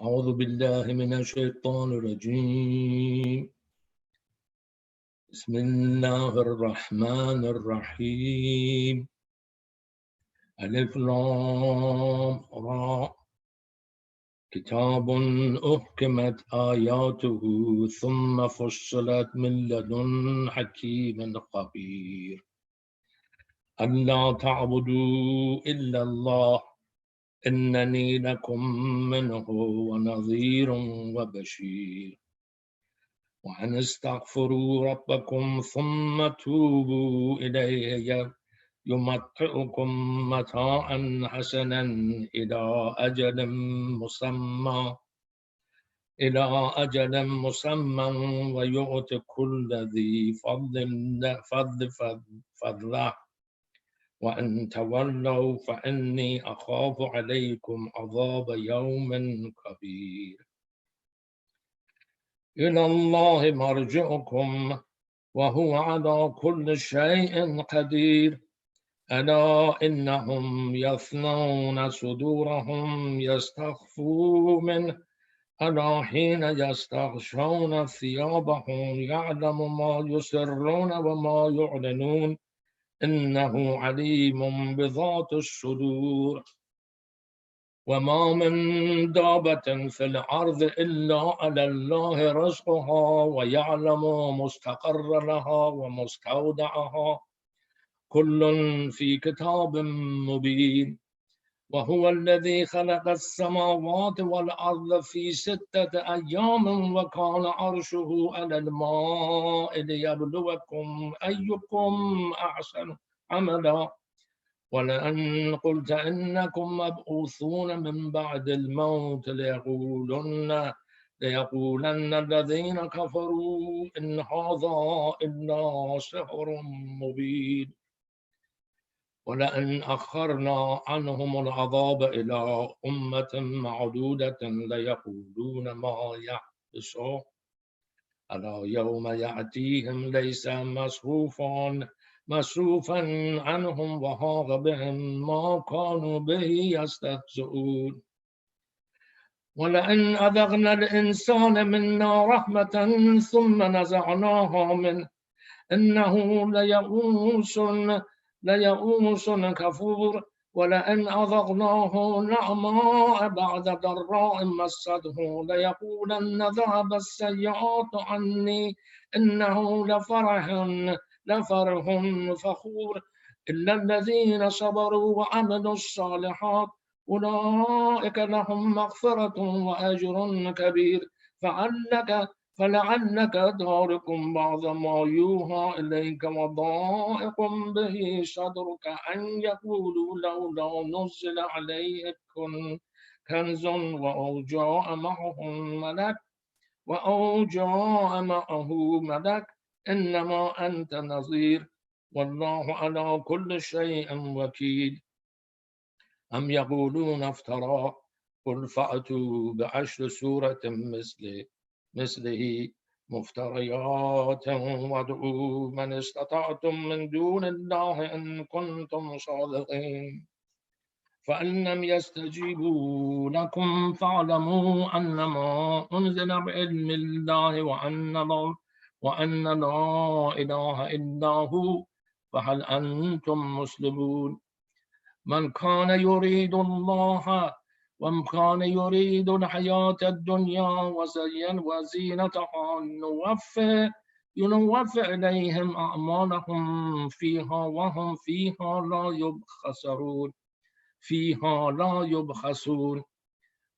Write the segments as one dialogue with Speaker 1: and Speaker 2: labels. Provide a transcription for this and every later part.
Speaker 1: أعوذ بالله من الشيطان الرجيم. بسم الله الرحمن الرحيم. ألف لام را. كتاب أحكمت آياته ثم فصلت من لدن حكيم خبير. ألا تعبدوا إلا الله إنني لكم منه ونذير وبشير. وأن استغفروا ربكم ثم توبوا إليه يمتعكم متاعا حسنا إلى أجل مسمى ويؤت كل ذي فضله. وأن تولوا فإني أخاف عليكم عذاب يوم كبير. إلى الله مرجعكم وهو على كل شيء قدير. ألا إنهم يثنون صدورهم يستخفوا منه. ألا حين يستغشون ثيابهم يعلم ما يسرون وما يعلنون إنه عليم بذات الصدور. وما من دابة في الأرض إلا على الله رزقها ويعلم مستقر لها ومستودعها كل في كتاب مبين. وهو الذي خلق السماوات والأرض في 6 أيام وكان عرشه على الماء ليبلوكم أيكم أحسن عملا. ولئن قلت إنكم مبعوثون من بعد الموت ليقولن الذين كفروا إن هذا إلا سحر مبين. ولئن أخرنا عنهم العذاب إلى أمة معدودة ليقولون ما يحبسه. ألا يوم يأتيهم ليس مصروفا عنهم وحاق بهم ما كانوا به يستهزئون. ولئن أذقنا الإنسان منا رحمة ثم نزعناها منه إنه ليئوس كفور. ولئن أذقناه نعماء بعد ضراء مسته ليقولن ذهب السيئات عني إنه لفرح فخور. إلا الذين صبروا وعملوا الصالحات أولئك لهم مغفرة وأجر كبير. فلعلك تارك بعض ما يوحى إليك وضائق به صدرك أن يقولوا لولا نزل عليه كنز وأو جاء معه ملك إنما أنت نظير والله على كل شيء وكيل. أم يقولون افترى قل فأتوا بعشر سورة مثله مفتريات وادعوا من استطعتم من دون الله إن كنتم صادقين. فإن لم يستجيبوا لكم فاعلموا أنما أنزل بعلم الله وأن لا إله إلا هو فهل أنتم مسلمون. من كان يريد الحياة الدنيا وزينتها ينوفي إليهم أعمالهم فيها وهم فيها لا يبخسون.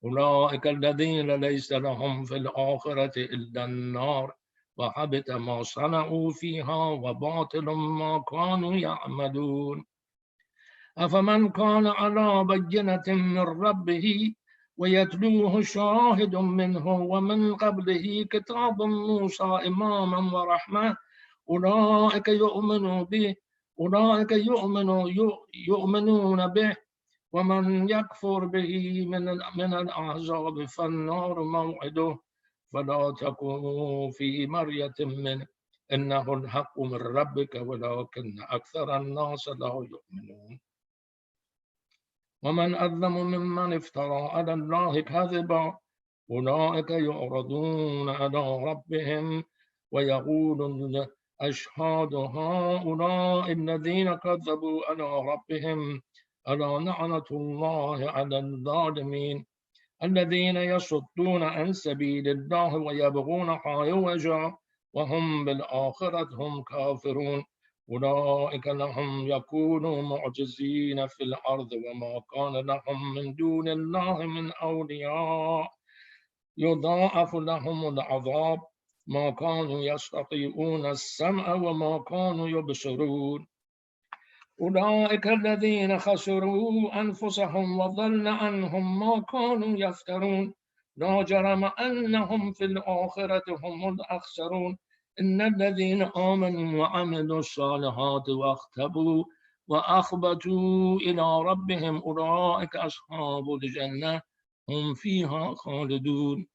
Speaker 1: أولئك الذين ليس لهم في الآخرة إلا النار وحبط ما صنعوا فيها وباطل ما كانوا يعملون. أفمن كان على بينة من ربه ويتلوه شاهد منه ومن قبله كتاب موسى إماما ورحمة أولئك يؤمنون به ومن يكفر به من الأحزاب فالنار موعده فلا تكونوا في مرية منه إنه الحق من ربك ولكن أكثر الناس لا يؤمنون. ومن أظلم ممن افترى على الله كذبا أولئك يعرضون على ربهم ويقول أشهاد هؤلاء الذين كذبوا على ربهم ألا لعنة الله على الظالمين الذين يصدون عن سبيل الله ويبغونها عوجا وهم بالآخرة هم كافرون أولئك لهم يكونوا معجزين في الأرض وما كان لهم من دون الله من أولياء يضاعف لهم العذاب ما كانوا يستطيعون السمع وما كانوا يبصرون أولئك الذين خسروا أنفسهم وضل عنهم ما كانوا يفترون لا جرم أنهم في الآخرة هم الأخسرون إن الذين آمنوا وعملوا الصالحات واختبوا وأخبتوا إلى ربهم أولئك أصحاب الجنة هم فيها خالدون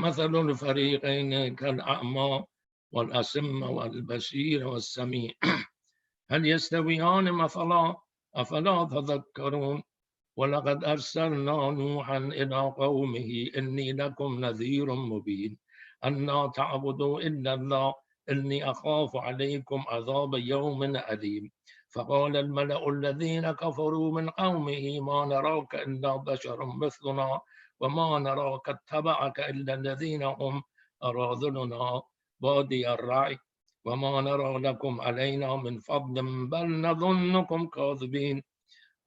Speaker 1: مثل الفريقين كالأعمى والأسم والبصير والسميع هل يستويان مثلا أفلا تذكرون ولقد أرسلنا نوحا إلى قومه إني لكم نذير مبين أن لا تعبدوا إلا الله إني أخاف عليكم عذاب يوم أليم فقال الملأ الذين كفروا من قومه ما نراك إلا بشر مثلنا وما نراك اتبعك إلا الذين هم أراذلنا بادي الرأي وما نرى لكم علينا من فضل بل نظنكم كاذبين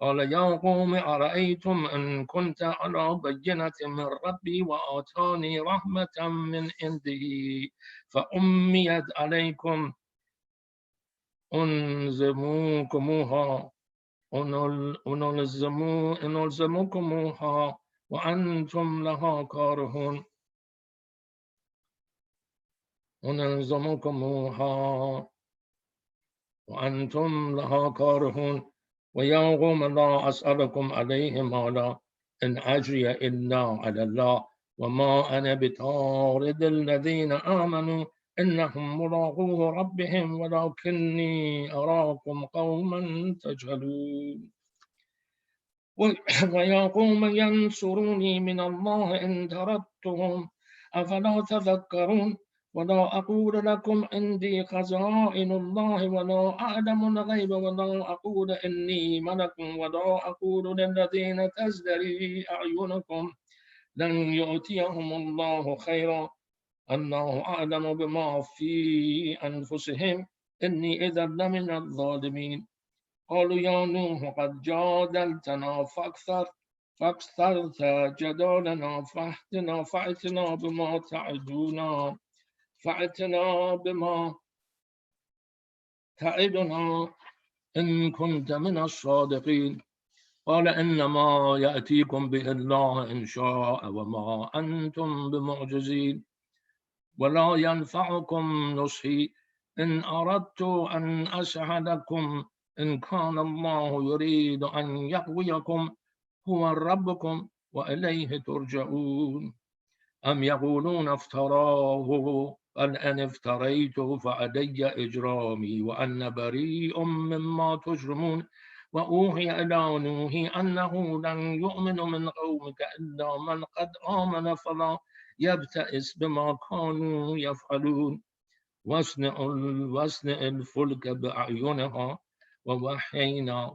Speaker 1: قال يا قوم أرأيتم إن كنت على بينة من ربي وآتاني رحمة من عنده فأميت عليكم أنزموكموها أنلزمكموها وأنتم لها كارهون أنلزمكموها وأنتم لها كارهون ويا قوم لا أسألكم عليه مالا إن أجري إلا على الله وما أنا بطارد الذين آمنوا إنهم ملاقو ربهم ولكني أراكم قوما تجهلون ويا قوم ينصروني من الله إن تردتهم أفلا تذكرون ولا أقول لكم عندي خزائن الله ولا أعلم الغيب ولا أقول إني ملك ولا أقول للذين تزدري أعينكم لن يؤتيهم الله خيرا الله أعلم بما في أنفسهم إني إذا لمن الظالمين قالوا يا نوح قد جادلتنا فاكثرت جدالنا فأتنا بما تعدنا إن كنت من الصادقين قال إنما يأتيكم به الله إن شاء وما أنتم بمعجزين ولا ينفعكم نصحي إن أردت أن أسعدكم إن كان الله يريد أن يقويكم هو ربكم وإليه ترجعون أم يقولون افتراه بل أن افتريته فعلي إجرامي وأنا بريء مما تجرمون وأوحي إلى نوح أنه لن يؤمن من قومك إلا من قد آمن فلا يبتئس بما كانوا يفعلون واصنع الفلك بأعينها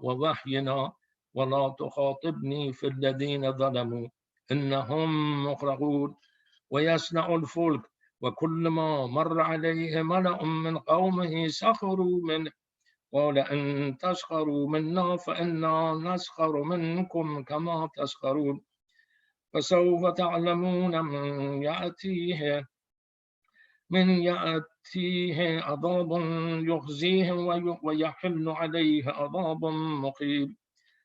Speaker 1: ووحينا ولا تخاطبني في الذين ظلموا إنهم مغرقون ويصنع الفلك وكلما مر عليه ملأ من قومه سخروا منه قال إن تسخروا منا فإنا نسخر منكم كما تسخرون فسوف تعلمون من يأتيه عذاب يخزيه ويحل عليه عذاب مقيم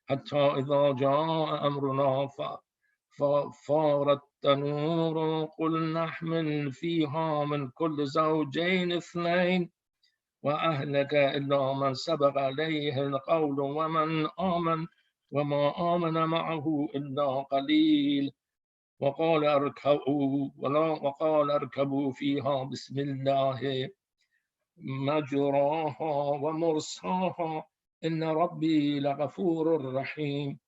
Speaker 1: حتى إذا جاء أمرنا ففارت التنور قل نحمل فيها من كل زوجين اثنين وأهلك إلا من سبق عليه القول ومن آمن وما آمن معه إلا قليل وقال اركبوا فيها بسم الله مجراها ومرساها إن ربي لغفور رحيم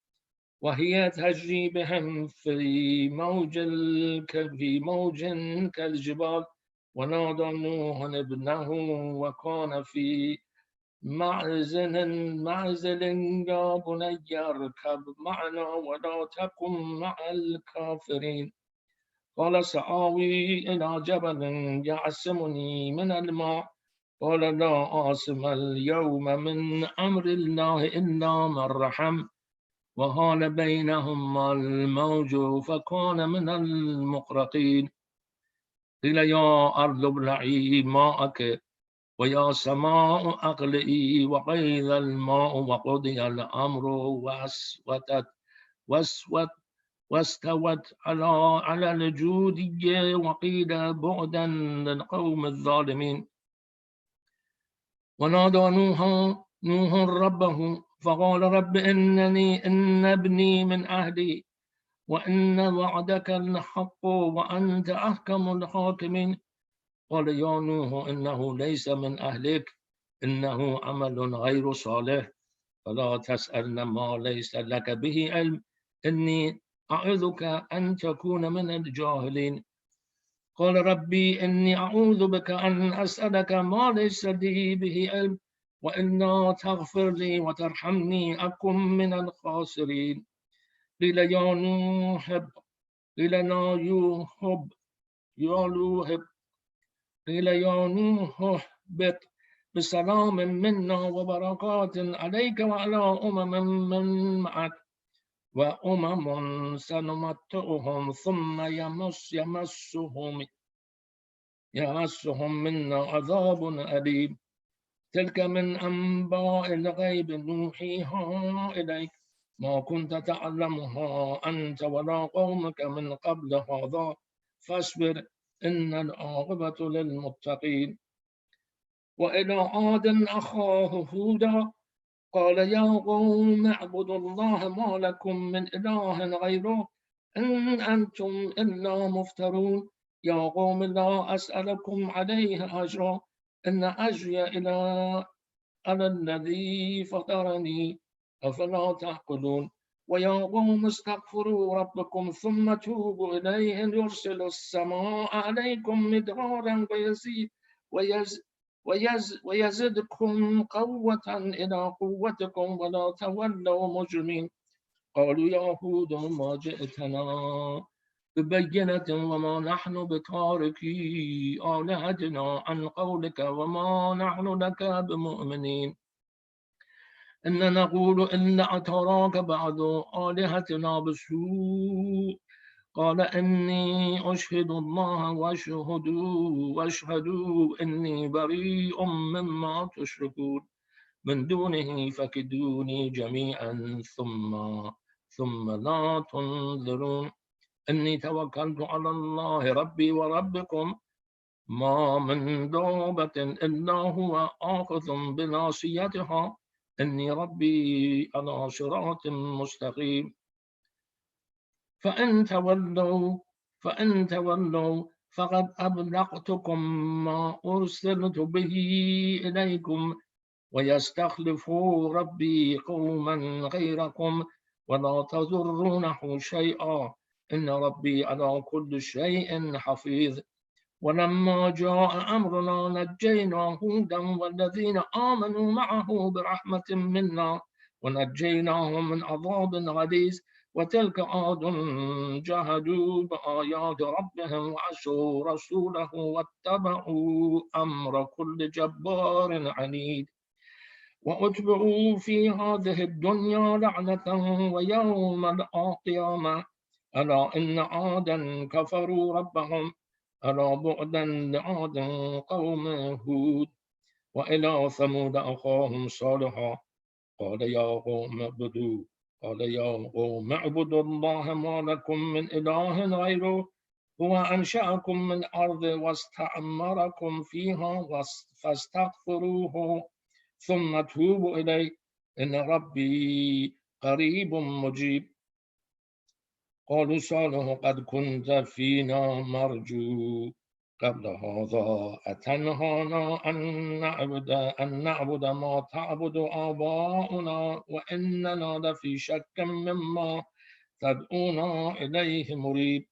Speaker 1: وهي تجري بهم في موج كالجبال. ونادى نوح ابنه وكان في معزل يا بني اركب معنا ولا تكن مع الكافرين. قال سآوي إلى جبل يعصمني من الماء. قال لا عاصم اليوم من أمر الله إلا من رحم. وحال بينهما الموج فكان من المغرقين. قيل يا أرض ابلعي ماءك ويا سماء أقلئي وغيظ الماء وقضي الأمر واسوت واستوت على الجودية. وقيل بعدا للقوم الظالمين. ونادى نوح ربه فقال رب إن ابني من أهلي وإن وعدك الحق وأنت أحكم الحاكمين. قال يا نوح إنه ليس من أهلك إنه عمل غير صالح فلا تسألن ما ليس لك به علم إني أعظك أن تكون من الجاهلين. قال ربي إني أعوذ بك أن أسألك ما ليس لي به علم وإلا تغفر لي وترحمني أكن من الخاسرين. قيل يا نوح قيل يا نوح اهبط بسلام منا وبركات عليك وعلى من معك وأمم سنمتعهم ثم يمسهم منا عذاب أليم. تلك من أنباء الغيب نوحيها إليك ما كنت تعلمها أنت ولا قومك من قبل هذا فاصبر إن العاقبة للمتقين. وإلى عاد أخاه هودا قال يا قوم اعبدوا الله ما لكم من إله غيره إن أنتم إلا مفترون. يا قوم لا أسألكم عليه أجرا إن أجري على الذي فطرني أفلا تعقلون. ويا قوم استغفروا ربكم ثم توبوا إليه يرسل السماء عليكم مدرارا ويزدكم قوة إلى قوتكم ولا تولوا مجرمين. قالوا يا هود ما جئتنا ببينة وما نحن بتاركي آلهتنا عن قولك وما نحن لك بمؤمنين إن نقول إن أتراك بعد آلهتنا بسوء. قال إني أشهد الله واشهدوا إني بريء مما تشركون من دونه فكدوني جميعا ثم لا تنظرون. إني توكلت على الله ربي وربكم ما من دابة إلا هو آخذ بناصيتها إني ربي على صراط مستقيم. فإن تولوا فقد أبلغتكم ما أرسلت به إليكم ويستخلف ربي قوما غيركم ولا تضرونه شيئا إن ربي على كل شيء حفيظ. ولما جاء أمرنا نجينا هودا والذين آمنوا معه برحمة منا ونجيناهم من عذاب غليظ. وتلك عاد جاهدوا بآيات ربهم وعصوا رسوله واتبعوا أمر كل جبار عنيد. وأتبعوا في هذه الدنيا لعنة ويوم القيامة ألا إن عادا كفروا ربهم ألا بعدا لعاد قوم هود. وإلى ثمود أخاهم صالحا قال يا قوم اعبدوا الله ما لكم من إله غيره هو أنشأكم من أرض واستعمركم فيها فاستغفروه ثم توبوا إليه إن ربي قريب مجيب. قالوا صالح قد كنت فينا مرجو قبل هذا أتنهانا أن نعبد ما تعبد آباؤنا وإننا لفي شك مما تدعونا إليه مريب.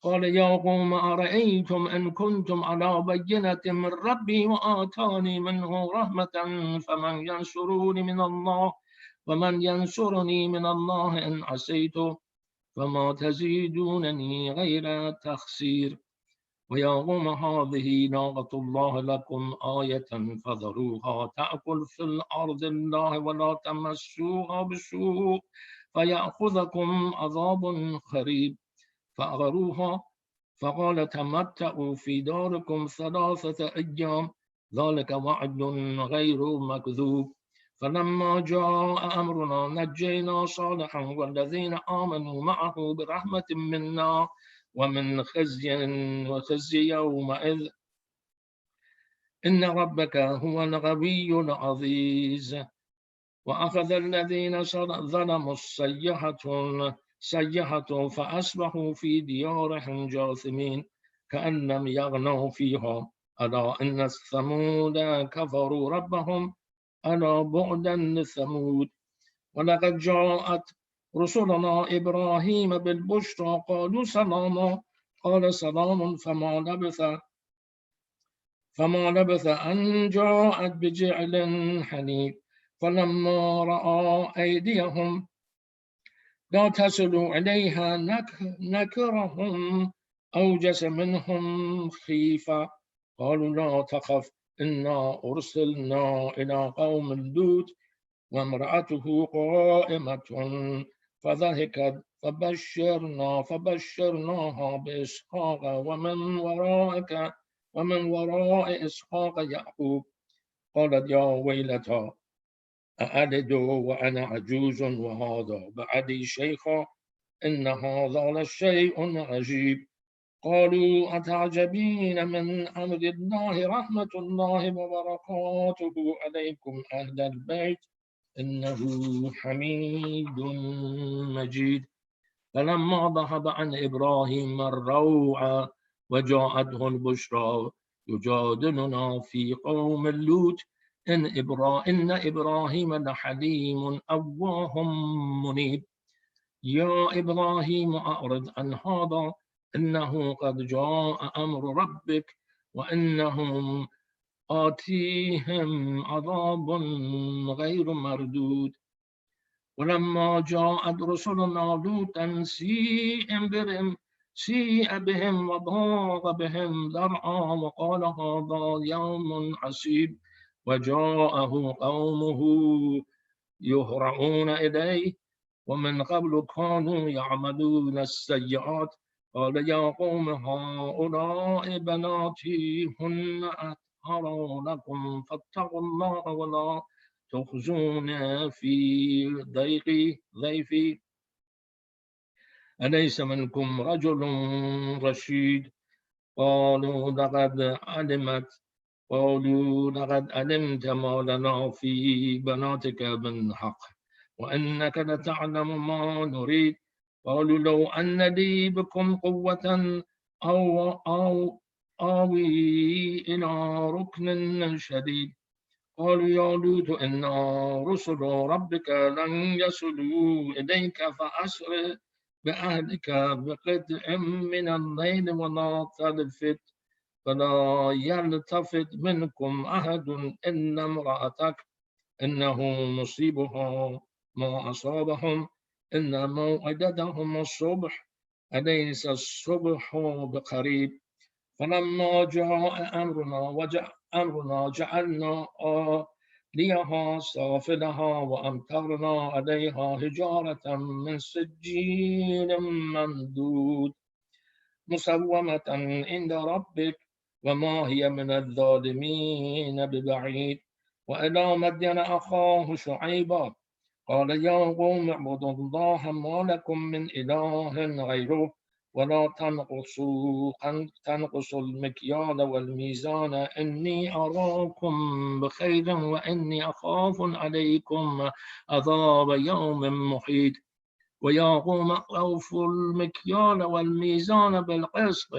Speaker 1: قال يا قوم أرأيتم إن كنتم على بينة من ربي وآتاني منه رحمة فمن ينصرني من الله إن عصيته فما تزيدونني غير تخسير. ويا قوم هذه ناقة الله لكم آية فذروها تأكل في الأرض الله ولا تمسوها بسوء فيأخذكم عذاب قريب فأغروها فقال تمتعوا في داركم 3 أيام ذلك وعد غير مكذوب. فلما جاء أمرنا نجينا صالحا والذين آمنوا معه برحمة منا ومن خزي يومئذ إن ربك هو القوي العزيز. وأخذ الذين ظلموا السيحة فأصبحوا في ديارهم جاثمين كأن لم يغنوا فيها ألا إن الثمود كفروا ربهم ألا بعدا لثمود. ولقد جاءت رسلنا إبراهيم بالبشرى قالوا سلاما قال سلام فما لبث أن جاءت بجعل حنيف فلما رأى أيديهم لا تصل إليها نكرهم أوجس منهم خيفة قالوا لا تخف إنا أرسلنا إلى قوم لوط وامرأته قائمة فضحكت فبشرناها بإسحاق ومن وراء إسحاق يعقوب قالت يا ويلتى أألد وأنا عجوز وهذا بعدي شيخا إن هذا لشيء عجيب. قالوا أتعجبين من أمر الله رحمة الله وبركاته عليكم أهل البيت إنه حميد مجيد. فلما ذهب عن إبراهيم الروع وجاءته البشرى يجادلنا في قوم لوط إن إبراهيم لحليم أواه منيب. يا إبراهيم أعرض عن هذا إنه قد جاء أمر ربك وإنهم آتيهم عذاب غير مردود. ولما جاءت رسلنا لوطا سيء بهم وضاق بهم ذرعا وقال هذا يوم عسيب وجاءه قومه يهرعون إليه ومن قبل كانوا يعملون السيئات قال يا قوم هؤلاء بناتي هن أطهر لكم فاتقوا الله ولا تخزون في ضيفي أليس منكم رجل رشيد قالوا لقد علمت ما لنا في بناتك من حق وإنك لتعلم ما نريد. قالوا لو أن لي بكم قوة أو آوي إلى ركن شديد. قالوا يا لوط إن رسل ربك لن يصلوا إليك فأسر بأهلك بقطع من الليل فلا يلتفت منكم أحد إلا امرأتك إنه مصيبها ما أصابهم إن موعدتهم الصبح أليس الصبح بقريب. فلما جاء أمرنا جعلنا ليها سافلها وأمطرنا عليها حجارة من سجيل ممدود مسومة عند ربك وما هي من الظالمين ببعيد. وإلى مدين أخاه شعيبا قال يا قوم اعبدوا الله ما لكم من إله غيره ولا تنقصوا المكيال والميزان إني أراكم بخير وإني أخاف عليكم عذاب يوم محيط. ويا قوم أوفوا المكيال والميزان بالقسط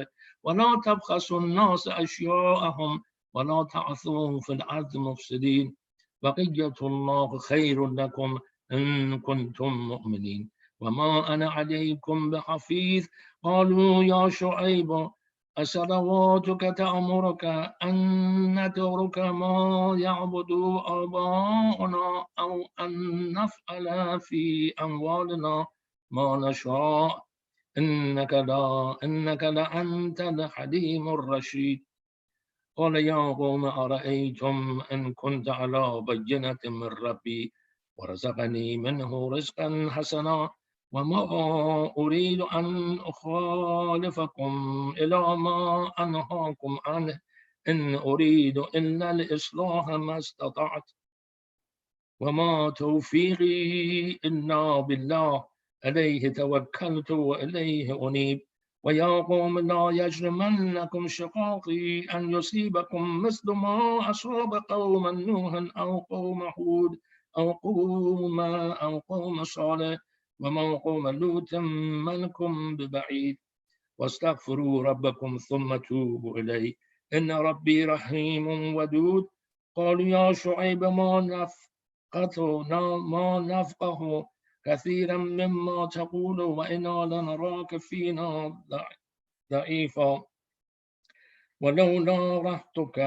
Speaker 1: ولا تبخسوا الناس أشياءهم ولا تعثوا في الأرض مفسدين بقية الله خير لكم إن كنتم مؤمنين وما أنا عليكم بحفيظ قالوا يا شعيب أصلواتك تأمرك أن نترك ما يعبد آباؤنا أو أن نفعل في أموالنا ما نشاء إنك لأنت الحليم الرشيد قال يا قوم أرأيتم إن كنت على بينة من ربي ورزقني منه رزقا حسنا وما أريد أن أخالفكم إلى ما أنهاكم عنه إن أريد إلا الإصلاح ما استطعت وما توفيقي إلا بالله عليه توكلت وإليه أنيب ويا قوم لا يجرمنكم شقاقي أن يصيبكم مثل ما أصاب قوم نوح أو قوم هود أو قوم صالح وما قوم لوط منكم ببعيد واستغفروا ربكم ثم توبوا إليه إن ربي رحيم ودود قالوا يا شعيب ما نفقه كثيرا مما تقول وإنا لنراك فينا ضعيفا ولولا رهتك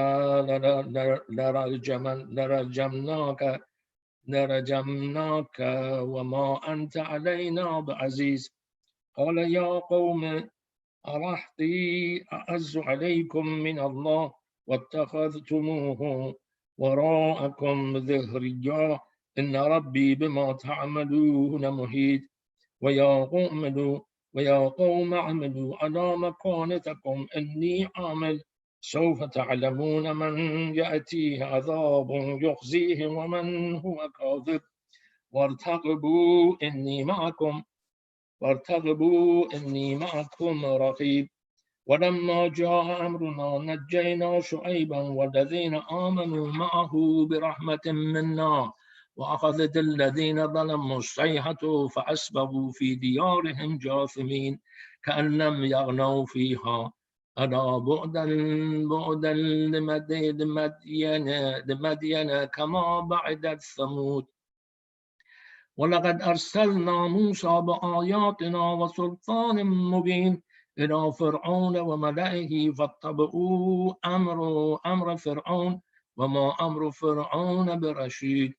Speaker 1: لرجمناك وما أنت علينا بعزيز قال يا قوم أرحتي أعز عليكم من الله واتخذتموه وراءكم ظهريا إن ربي بما تعملون محيط ويا قوم اعملوا على مكانتكم إني عامل سوف تعلمون من يأتيه عذاب يخزيه ومن هو كاذب وارتقبوا إني معكم رقيب ولما جاء أمرنا نجينا شعيبا والذين آمنوا معه برحمة منا وأخذت الذين ظلموا الصيحة فأصبحوا في ديارهم جاثمين كأن لم يغنوا فيها ألا بعدا لمدين كما بعدت ثمود ولقد أرسلنا موسى بآياتنا وسلطان مبين إلى فرعون وملئه فاتبعوا أمر فرعون وما أمر فرعون برشيد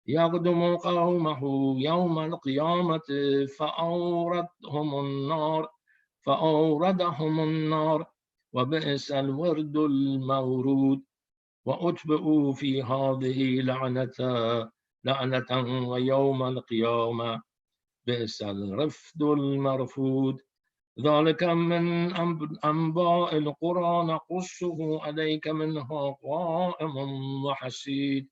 Speaker 1: يقدم قومه يوم القيامة فأوردهم النار وبئس الورد المورود وأتبعوا في هذه لعنة ويوم القيامة بئس الرفد المرفود ذلك من أنباء القرى نقصه عليك منها قائم وحسيد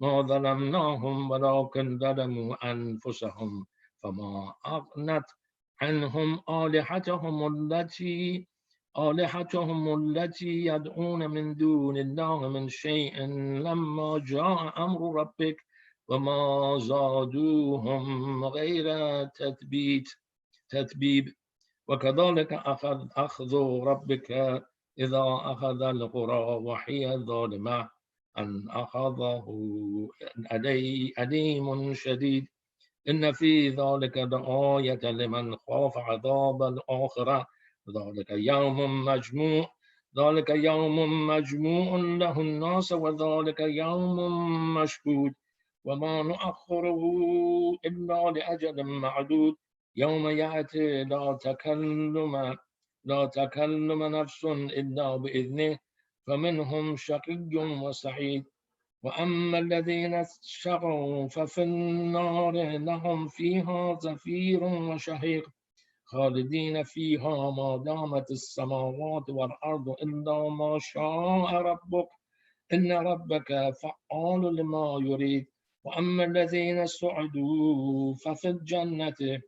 Speaker 1: ما ظلمناهم ولكن ظلموا أنفسهم فما أغنت عنهم آلهتهم التي يدعون من دون الله من شيء لما جاء أمر ربك وما زادوهم غير تتبيب وكذلك أخذ ربك إذا أخذ القرى وهي ظالمة أن أخذه أليم شديد إن في ذلك لآية لمن خاف عذاب الآخرة ذلك يوم مجموع له الناس وذلك يوم مشهود وما نؤخره إلا لأجل معدود يوم يأتي لا تكلم نفس إلا بإذنه فمنهم شقي وسعيد وأما الذين شقوا ففي النار لهم فيها زفير وشهيق خالدين فيها ما دامت السماوات والأرض إلا ما شاء ربك إن ربك فعال لما يريد وأما الذين سعدوا ففي الجنة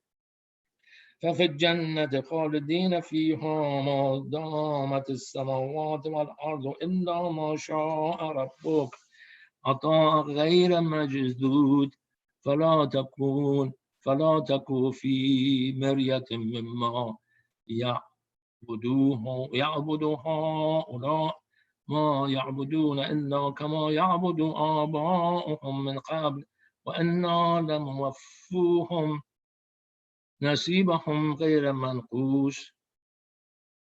Speaker 1: خالدين فيها ما دامت السماوات والأرض إلا ما شاء ربك عطاء غير مجدود فلا تكن في مرية مما يعبدوا هؤلاء ما يعبدون إلا كما يعبد آباؤهم من قبل وإنا لم وفوهم نصيبهم غير منقوص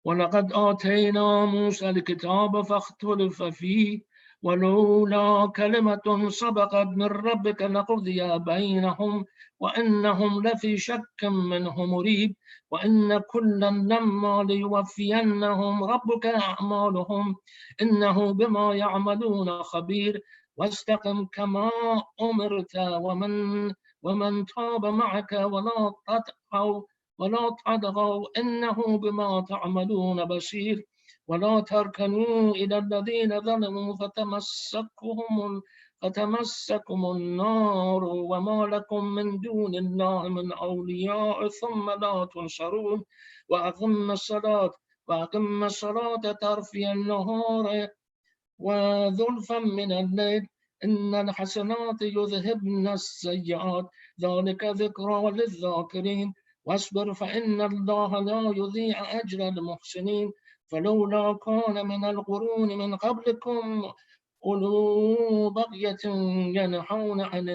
Speaker 1: ولقد آتينا موسى الكتاب فاختلف فيه ولولا كلمة سبقت من ربك لقضي بينهم وإنهم لفي شك منه مريب وإن كلا لما ليوفينهم ربك أعمالهم إنه بما يعملون خبير واستقم كما أمرت ومن تاب معك ولا تطغوا إنه بما تعملون بصير ولا تركنوا إلى الذين ظلموا فتمسكم النار وما لكم من دون الله من أولياء ثم لا تنصرون وأقم الصلاة طرفي النهار وزلفا من الليل إن الحسنات يذهبن السيئات ذلك ذكرى للذاكرين واصبر فإن الله لا يضيع أجر المحسنين فلولا كان من القرون من قبلكم أولو بغية ينهون عن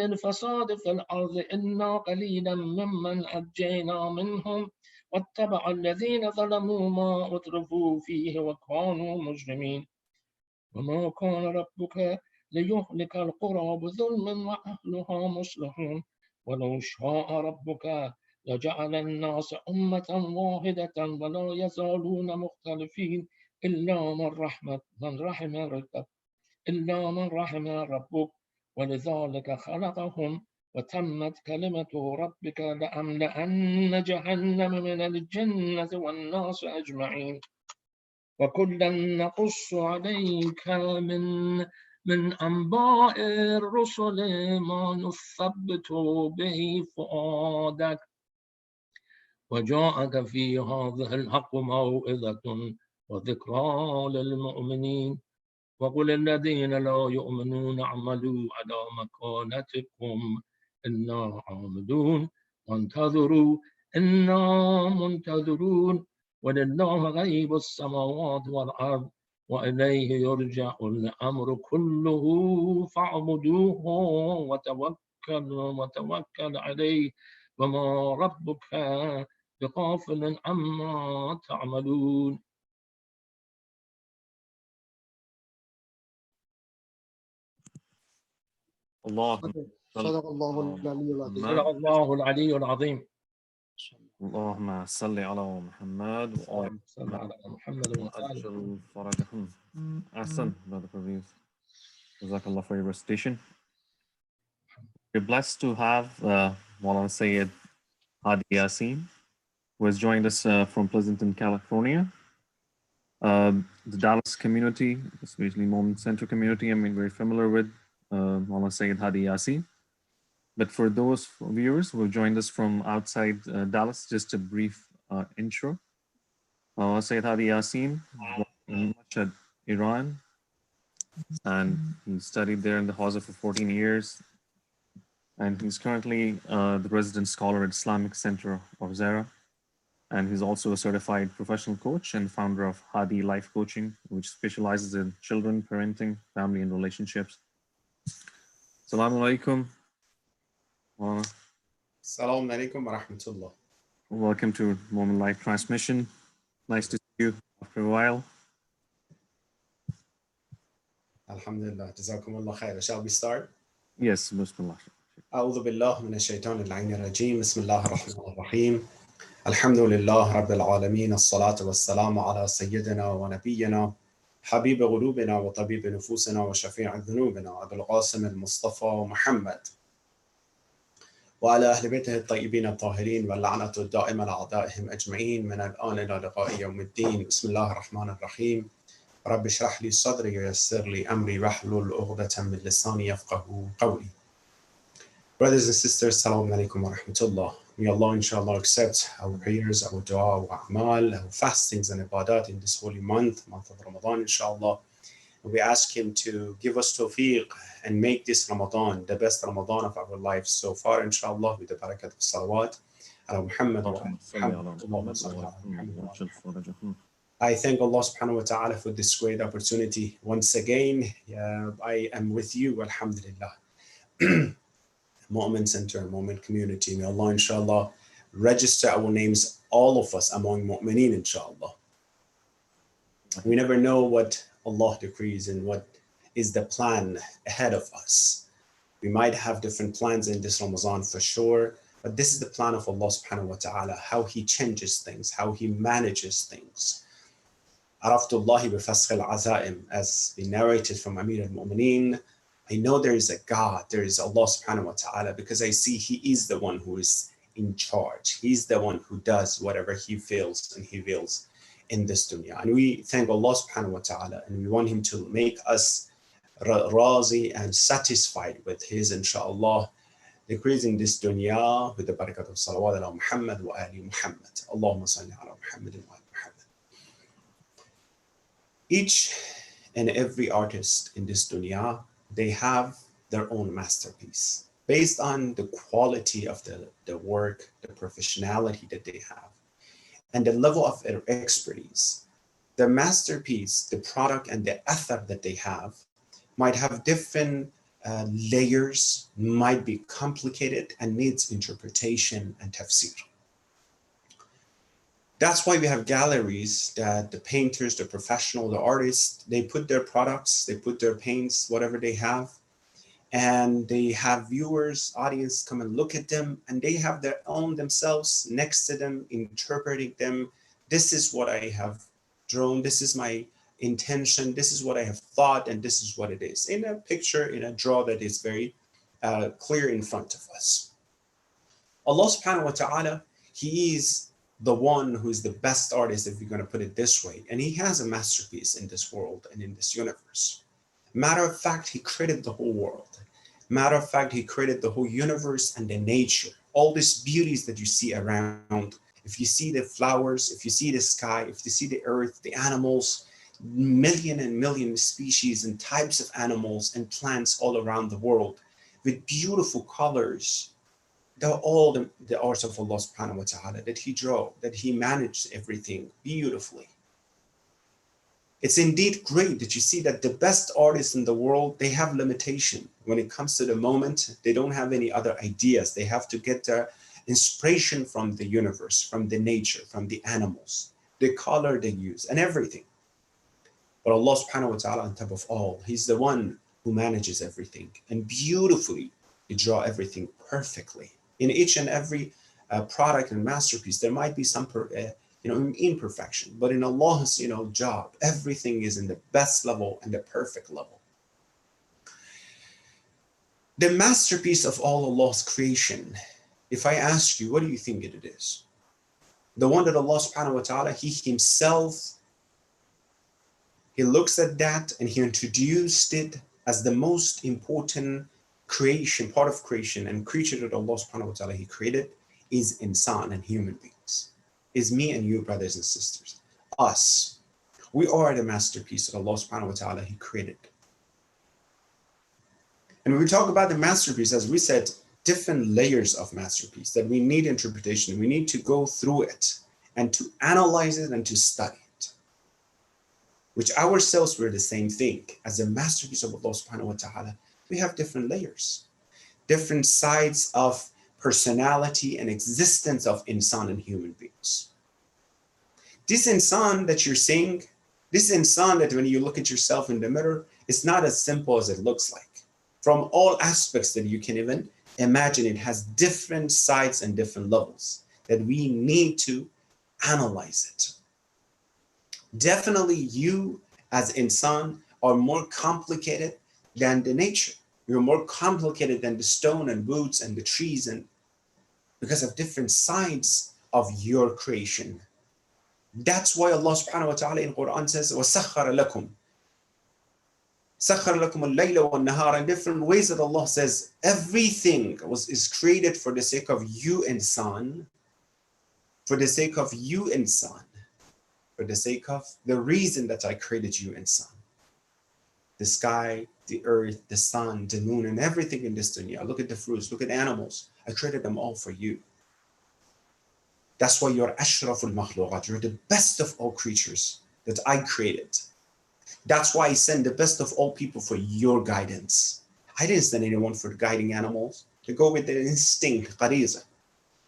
Speaker 1: الفساد في الأرض إلا قليلا ممن أنجينا منهم واتبع الذين ظلموا ما أترفوا فيه وكانوا مجرمين وما كان ربك ليهلك القرى بظلم وأهلها مصلحون ولو شاء ربك لجعل الناس أمة واحدة ولا يزالون مختلفين إلا من رحم ربك ولذلك خلقهم وتمت كلمة ربك لأملأن جهنم من الجنة والناس أجمعين وكلا نقص عليك من أنباء الرسل ما نثبت به فؤادك وجاءك في هذا الحق موعظة وذكرى للمؤمنين وقل الذين لا يؤمنون اعملوا على مكانتكم إنا عاملون وانتظروا إنا منتظرون ولله غيب السماوات والأرض وإليه يرجع الأمر كله فاعبدوه وتوكل عليه وما ربك بغافل عما تعملون.
Speaker 2: صدق الله العلي العظيم.
Speaker 1: صدق الله العلي العظيم.
Speaker 3: اللهم صل على محمد وآل
Speaker 1: محمد
Speaker 3: وعجل فرجهم. Ahsan, Brother Parvez. Jazakallah for your recitation. We're blessed to have Maulana Syed Hadi Yasin, who has joined us from Pleasanton, California. The Dallas community, especially Moment Center community, I'm very familiar with Maulana Syed Hadi Yasin. But for those viewers who have joined us from outside Dallas, just a brief intro. Syed Hadi Yasin was in Mashhad, Iran, and he studied there in the Hawza for 14 years. And he's currently the resident scholar at Islamic Center of Zara. And he's also a certified professional coach and founder of Hadi Life Coaching, which specializes in children, parenting, family, and relationships. Assalamu alaikum.
Speaker 4: Assalamu alaikum wa rahmatullah.
Speaker 3: Welcome to Moment Live Transmission. Nice to see you after a while.
Speaker 4: Alhamdulillah. Jazakumullah khair. Shall we start?
Speaker 3: Yes, Bismillah.
Speaker 4: أعوذ بالله من الشيطان اللعين الرجيم. بسم الله الرحمن الرحيم. الحمد لله رب العالمين. الصلاة والسلام على سيدنا ونبينا حبيب قلوبنا وطبيب نفوسنا وشفيع ذنوبنا أبو القاسم المصطفى محمد وعلى أهل بيته الطيبين الطاهرين واللعنة الدائمة لأعدائهم أجمعين من الآن إلى لقاء يوم الدين. بسم الله الرحمن الرحيم. رب اشرح لي صدري ويسر لي أمري واحلل عقدة من لساني يفقهوا قولي. Brothers and sisters, Assalamu alaikum wa rahmatullah. May Allah inshallah accept our prayers, our dua, our a'mal, our fastings and ibadat in this holy month of Ramadan inshallah. We ask him to give us tawfiq and make this Ramadan the best Ramadan of our lives so far inshallah with the barakat of salawat على محمد وآل محمد اللهم صل على محمد وآل محمد. I thank Allah subhanahu wa ta'ala for this great opportunity. Once again, I am with you, alhamdulillah. Mu'min Center, Mu'min Community. May Allah, inshallah, register our names, all of us, among Mu'mineen, inshallah. We never know what Allah decrees and what is the plan ahead of us. We might have different plans in this Ramadan for sure, but this is the plan of Allah subhanahu wa ta'ala, how He changes things, how He manages things. Araftullahi bifasq al-azaim, as we narrated from Amir al-Mu'mineen, I know there is a God, there is Allah subhanahu wa ta'ala, because I see He is the one who is in charge. He's the one who does whatever He feels and He wills in this dunya. And we thank Allah subhanahu wa ta'ala, and we want Him to make us razi and satisfied with His, inshallah, decrees in this dunya with the barakat of salawat ala Muhammad wa ali Muhammad. Allahumma salli ala Muhammad wa ali Muhammad. Each and every artist in this dunya, they have their own masterpiece based on the quality of the work, the professionality that they have, and the level of their expertise. The masterpiece, the product, and the athar that they have might have different layers, might be complicated, and needs interpretation and tafsir. That's why we have galleries that the painters, the professional, the artists, they put their products, they put their paints, whatever they have, and they have viewers, audience come and look at them, and they have their own themselves next to them, interpreting them. This is what I have drawn, this is my intention, this is what I have thought, and this is what it is. In a picture, in a draw that is very clear in front of us. Allah subhanahu wa ta'ala, He is the one who is the best artist, if you're going to put it this way, and He has a masterpiece in this world and in this universe. Matter of fact, He created the whole world. Matter of fact, He created the whole universe and the nature, all these beauties that you see around. If you see the flowers, if you see the sky, if you see the earth, the animals, million and million species and types of animals and plants all around the world with beautiful colors. They're all the arts of Allah subhanahu wa ta'ala that He drew, that He managed everything beautifully. It's indeed great that you see that the best artists in the world, they have limitation. When it comes to the moment, they don't have any other ideas. They have to get their inspiration from the universe, from the nature, from the animals, the color they use, and everything. But Allah subhanahu wa ta'ala, on top of all, He's the one who manages everything. And beautifully, He draw everything perfectly. In each and every product and masterpiece, there might be some imperfection. But in Allah's job, everything is in the best level and the perfect level. The masterpiece of all Allah's creation, if I ask you, what do you think it is? The one that Allah subhanahu wa ta'ala, He Himself, He looks at that and He introduced it as the most important creation, part of creation and creature that Allah subhanahu wa ta'ala He created is insan and human beings. Is me and you, brothers and sisters. Us. We are the masterpiece that Allah subhanahu wa ta'ala He created. And when we talk about the masterpiece, as we said, different layers of masterpiece that we need interpretation. We need to go through it and to analyze it and to study it. Which ourselves, we're the same thing. As a masterpiece of Allah subhanahu wa ta'ala, we have different layers, different sides of personality and existence of insan and human beings. This insan that you're seeing, this insan that when you look at yourself in the mirror, it's not as simple as it looks like. From all aspects that you can even imagine, it has different sides and different levels that we need to analyze it. Definitely you as insan are more complicated than the nature. You're more complicated than the stone and woods and the trees, and because of different sides of your creation. That's why Allah subhanahu wa ta'ala in Quran says, وَسَخَّرَ لَكُمْ سَخَّرَ لَكُمُ اللَّيْلَ وَالنَّهَارَ. In different ways that Allah says, everything is created for the sake of you insan, for the sake of you insan, for the sake of the reason that I created you insan. The sky, the earth, the sun, the moon, and everything in this dunya. Look at the fruits, look at animals. I created them all for you. That's why you're ashraful makhluqat. You're the best of all creatures that I created. That's why I send the best of all people for your guidance. I didn't send anyone for guiding animals. They go with their instinct, qariza.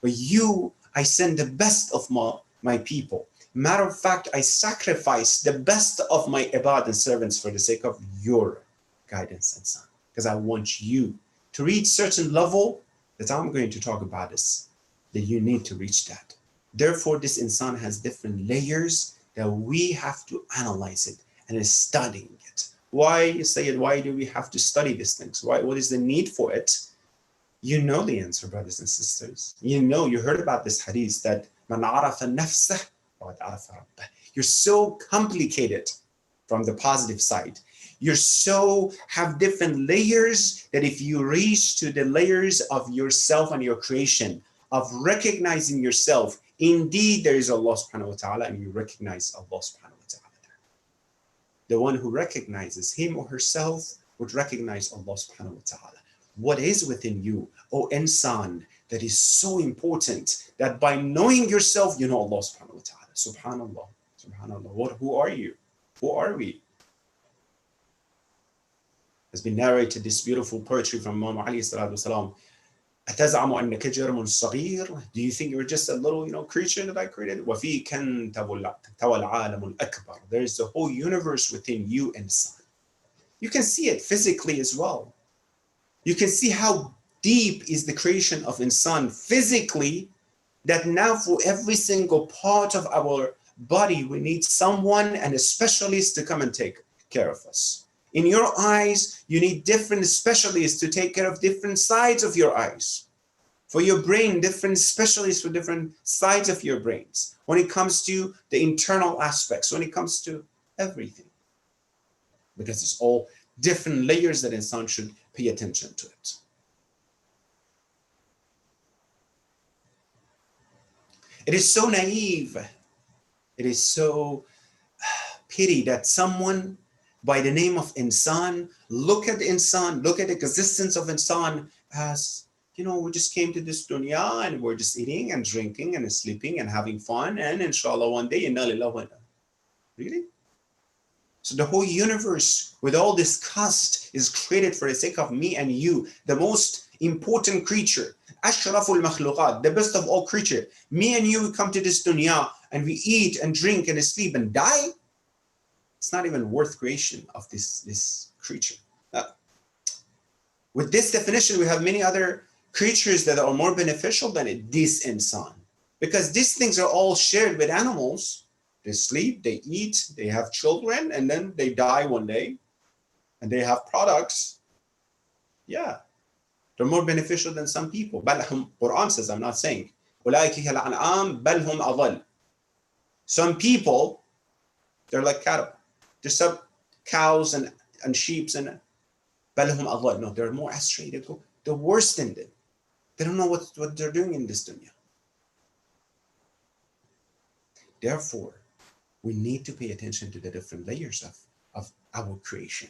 Speaker 4: But you, I send the best of my people. Matter of fact, I sacrifice the best of my ibad and servants for the sake of your guidance and son. Because I want you to reach certain level that I'm going to talk about this, that you need to reach that. Therefore, this insan has different layers that we have to analyze it and is studying it. Why, Sayyid, why do we have to study these things? Why? What is the need for it? You know the answer, brothers and sisters. You know, you heard about this hadith that man arafa nafsah faqad arafa rabbah. You're so complicated from the positive side. You're so have different layers that if you reach to the layers of yourself and your creation, of recognizing yourself, indeed there is Allah subhanahu wa ta'ala, and you recognize Allah subhanahu wa ta'ala. The one who recognizes him or herself would recognize Allah subhanahu wa ta'ala. What is within you, O insan, that is so important that by knowing yourself, you know Allah subhanahu wa ta'ala. Subhanallah, subhanallah. Who are you? Who are we? Has been narrated this beautiful poetry from Imam Ali sallallahu alaihi wasallam. أتزعم أنك جرم صغير? Do you think you're just a little, creature that I created? وفيك تَوَى العالم الأكبر. There is the whole universe within you, insan. You can see it physically as well. You can see how deep is the creation of insan physically, that now for every single part of our body, we need someone and a specialist to come and take care of us. In your eyes, you need different specialists to take care of different sides of your eyes. For your brain, different specialists for different sides of your brains. When it comes to the internal aspects, when it comes to everything. Because it's all different layers that insan should pay attention to it. It is so naive. It is so pity that someone by the name of insan, look at insan, look at the existence of insan as, we just came to this dunya and we're just eating and drinking and sleeping and having fun, and inshallah one day, inna lillahi wa inna. Really? So the whole universe with all this cost is created for the sake of me and you, the most important creature, ashraful makhluqat, the best of all creatures. Me and you, we come to this dunya and we eat and drink and sleep and die. It's not even worth creation of this creature. With this definition, we have many other creatures that are more beneficial than this insan, because these things are all shared with animals. They sleep, they eat, they have children, and then they die one day, and they have products. Yeah, they're more beneficial than some people. Quran says, I'm not saying. Some people, they're like cattle. They're some cows and sheep and no, they're more astray. They're worse than them. They don't know what they're doing in this dunya. Therefore, we need to pay attention to the different layers of our creation.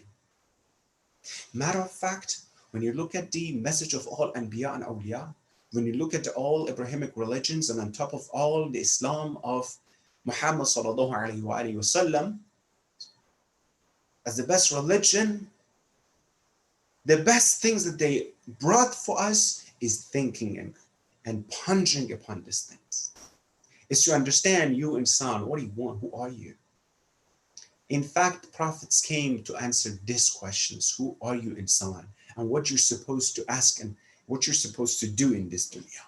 Speaker 4: Matter of fact, when you look at the message of all Anbiya and Awliya, when you look at all Abrahamic religions, and on top of all the Islam of Muhammad sallallahu alayhi wa sallam, as the best religion, the best things that they brought for us is thinking and pondering upon these things. Is to understand you insan, what do you want? Who are you? In fact, prophets came to answer these questions. Who are you insan? And what you're supposed to ask and what you're supposed to do in this dunya.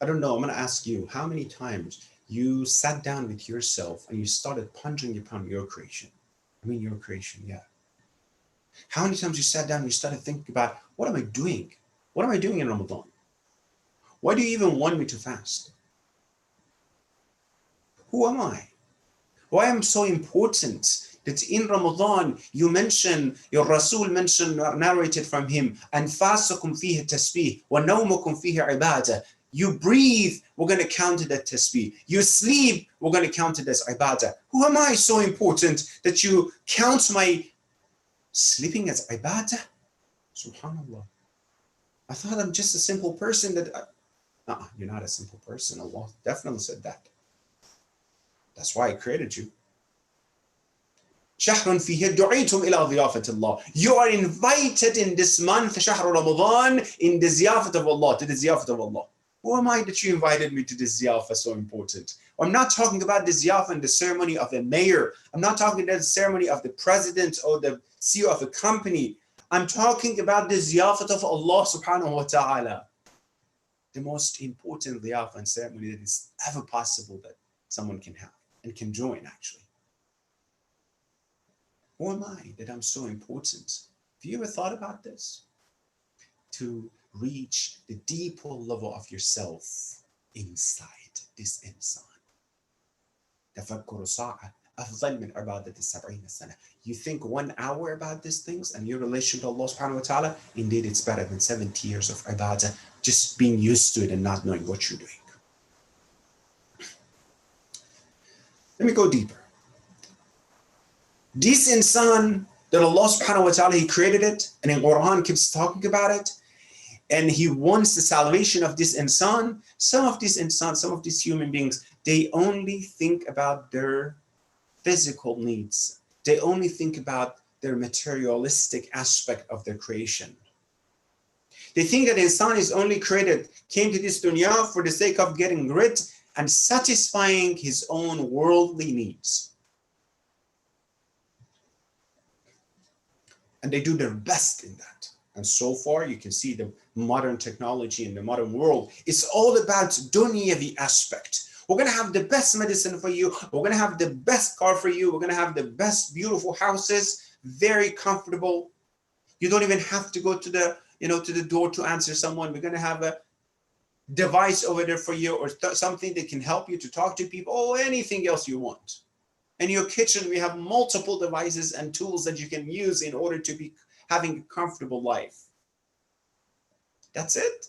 Speaker 4: I don't know, I'm gonna ask you, how many times you sat down with yourself and you started pondering upon your creation? Your creation, yeah. How many times you sat down and you started thinking about, what am I doing? What am I doing in Ramadan? Why do you even want me to fast? Who am I? Why am I so important that in Ramadan you mention, your Rasul mentioned, narrated from him, أنفاسكم فيه تسبيح ونومكم فيه عبادة. You breathe, we're going to count it as tasbih. You sleep, we're going to count it as ibadah. Who am I so important that you count my sleeping as ibadah? Subhanallah. I thought I'm just a simple person you're not a simple person. Allah definitely said that. That's why I created you. شهر فيه دعيتم إلى ضيافة الله. You are invited in this month, شهر Ramadan, in the ziyafat of Allah, to the ziyafat of Allah. Who am I that you invited me to this ziyafah so important? I'm not talking about the ziyafah and the ceremony of a mayor. I'm not talking about the ceremony of the president or the CEO of a company. I'm talking about the ziyafat of Allah subhanahu wa ta'ala. The most important ziyafah and ceremony that is ever possible that someone can have and can join, actually. Who am I that I'm so important? Have you ever thought about this? To reach the deeper level of yourself inside this insan. تفكر ساعة أفضل من عبادة 70 سنة. You think 1 hour about these things and your relation to Allah subhanahu wa ta'ala, indeed it's better than 70 years of ibadah, just being used to it and not knowing what you're doing. Let me go deeper. This insan that Allah subhanahu wa ta'ala, He created it, and in Quran keeps talking about it, and He wants the salvation of this insan. Some of these human beings, they only think about their physical needs. They only think about their materialistic aspect of their creation. They think that insan is only came to this dunya for the sake of getting rid and satisfying his own worldly needs. And they do their best in that. And so far, you can see the modern technology in the modern world. It's all about dunyavi aspect. We're going to have the best medicine for you. We're going to have the best car for you. We're going to have the best beautiful houses, very comfortable. You don't even have to go to the door to answer someone. We're going to have a device over there for you, or something that can help you to talk to people, or anything else you want. In your kitchen, we have multiple devices and tools that you can use in order to be having a comfortable life. That's it.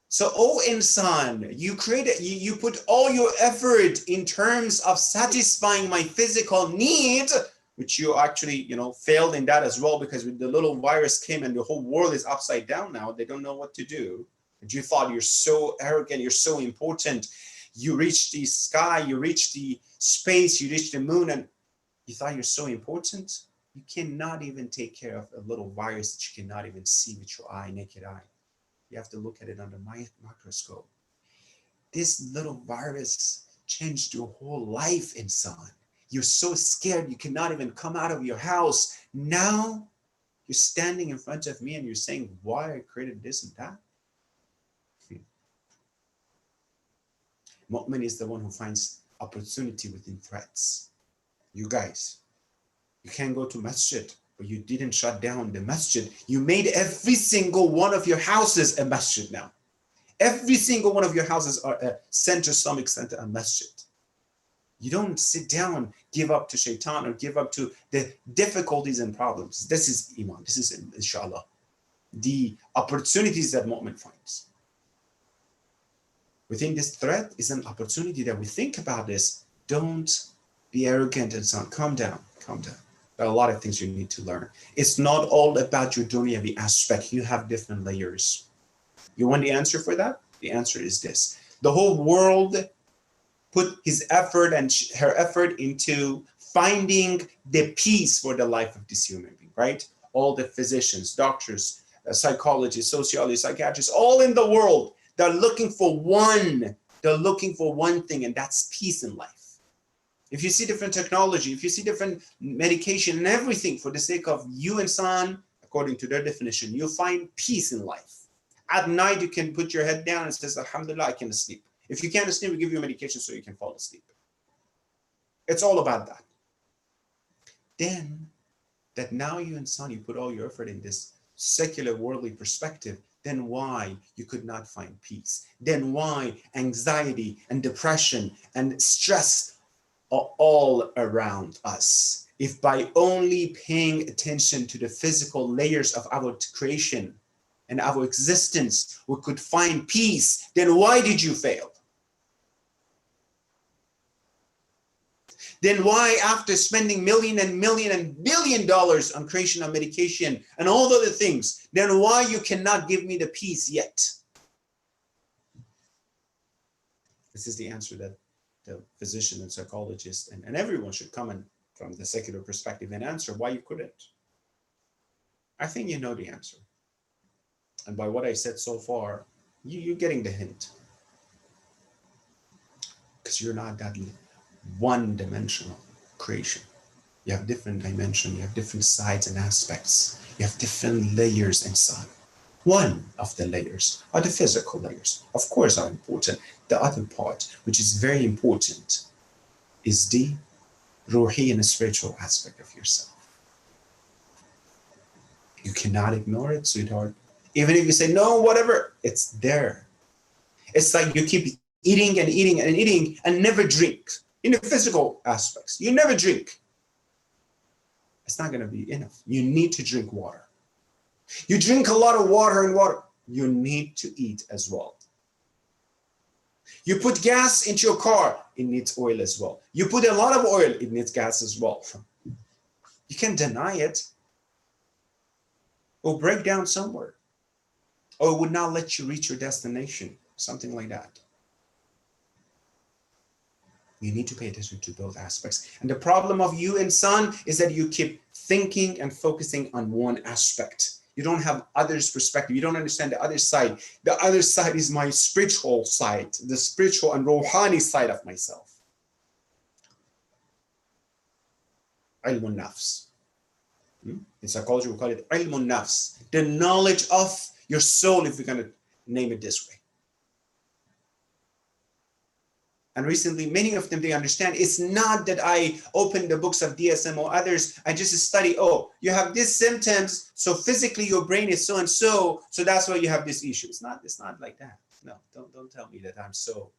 Speaker 4: So, oh insan, you put all your effort in terms of satisfying my physical need, which you actually, failed in that as well, because when the little virus came and the whole world is upside down now, they don't know what to do. And you thought you're so arrogant, you're so important. You reached the sky, you reached the space, you reached the moon, and you thought you're so important. You cannot even take care of a little virus that you cannot even see with your naked eye. You have to look at it under my microscope. This little virus changed your whole life, insan. You're so scared you cannot even come out of your house. Now you're standing in front of me and you're saying, why I created this and that? Mu'min is the one who finds opportunity within threats. You guys, you can't go to masjid, but you didn't shut down the masjid. You made every single one of your houses a masjid now. Every single one of your houses are a center, some extent, a masjid. You don't sit down, give up to shaitan, or give up to the difficulties and problems. This is iman. This is, inshallah, the opportunities that mu'min finds. Within this threat is an opportunity that we think about this. Don't be arrogant and so on. Calm down, calm down. There are a lot of things you need to learn. It's not all about your dunyavi aspect. You have different layers. You want the answer for that? The answer is this. The whole world put his effort and her effort into finding the peace for the life of this human being, right? All the physicians, doctors, psychologists, sociologists, psychiatrists, all in the world, they're looking for one. They're looking for one thing, and that's peace in life. If you see different technology, if you see different medication and everything for the sake of you insan, according to their definition, you'll find peace in life. At night, you can put your head down and says, Alhamdulillah, I can sleep. If you can't sleep, we give you medication so you can fall asleep. It's all about that. Then, that now you insan, you put all your effort in this secular worldly perspective, then why you could not find peace? Then why anxiety and depression and stress are all around us? If by only paying attention to the physical layers of our creation and our existence, we could find peace, then why did you fail? Then why, after spending million and billion dollars on creation of medication and all the other things, then why you cannot give me the peace yet? This is the answer that the physician and psychologist and everyone should come in from the secular perspective and answer why you couldn't. I think you know the answer. And by what I said so far, you're getting the hint. Because you're not that one-dimensional creation. You have different dimensions, you have different sides and aspects, you have different layers inside. One of the layers are the physical layers, of course, are important. The other part, which is very important, is the ruhi and spiritual aspect of yourself. You cannot ignore it, sweetheart. Even if you say, no, whatever, it's there. It's like you keep eating and eating and eating and never drink. In the physical aspects, you never drink. It's not going to be enough. You need to drink water. You drink a lot of water, you need to eat as well. You put gas into your car, it needs oil as well. You put a lot of oil, it needs gas as well. You can't deny it. Or break down somewhere. Or it would not let you reach your destination, something like that. You need to pay attention to those aspects. And the problem of you, insan, is that you keep thinking and focusing on one aspect. You don't have others' perspective. You don't understand the other side. The other side is my spiritual side, the spiritual and ruhani side of myself. Ilmun nafs. In psychology, we call it ilmun nafs, the knowledge of your soul, if we're going to name it this way. And recently, many of them, they understand it's not that I open the books of DSM or others. I just study, oh, you have these symptoms, so physically your brain is so and so that's why you have this issue. It's not like that. No, don't tell me that I'm so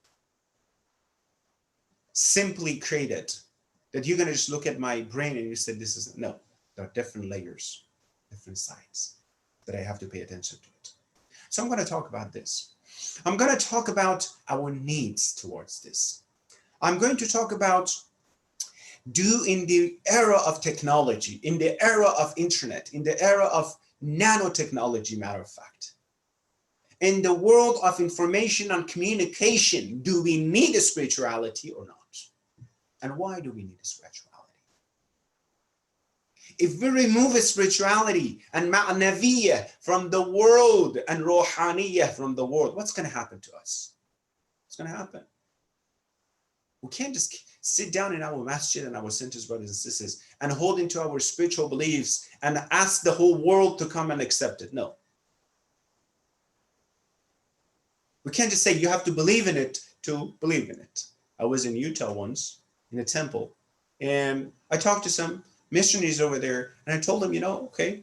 Speaker 4: simply created that you're going to just look at my brain and you said this is, no, there are different layers, different sides that I have to pay attention to it. So I'm going to talk about this. I'm going to talk about our needs towards this. I'm going to talk about in the era of technology, in the era of internet, in the era of nanotechnology, matter of fact. In the world of information and communication, do we need a spirituality or not? And why do we need a spirituality? If we remove spirituality and ma'naviyya from the world and ruhaniyya from the world, what's going to happen to us? What's going to happen? We can't just sit down in our masjid and our centers, brothers and sisters, and hold into our spiritual beliefs and ask the whole world to come and accept it. No. We can't just say you have to believe in it to believe in it. I was in Utah once in a temple, and I talked to some missionaries over there, and I told them, okay,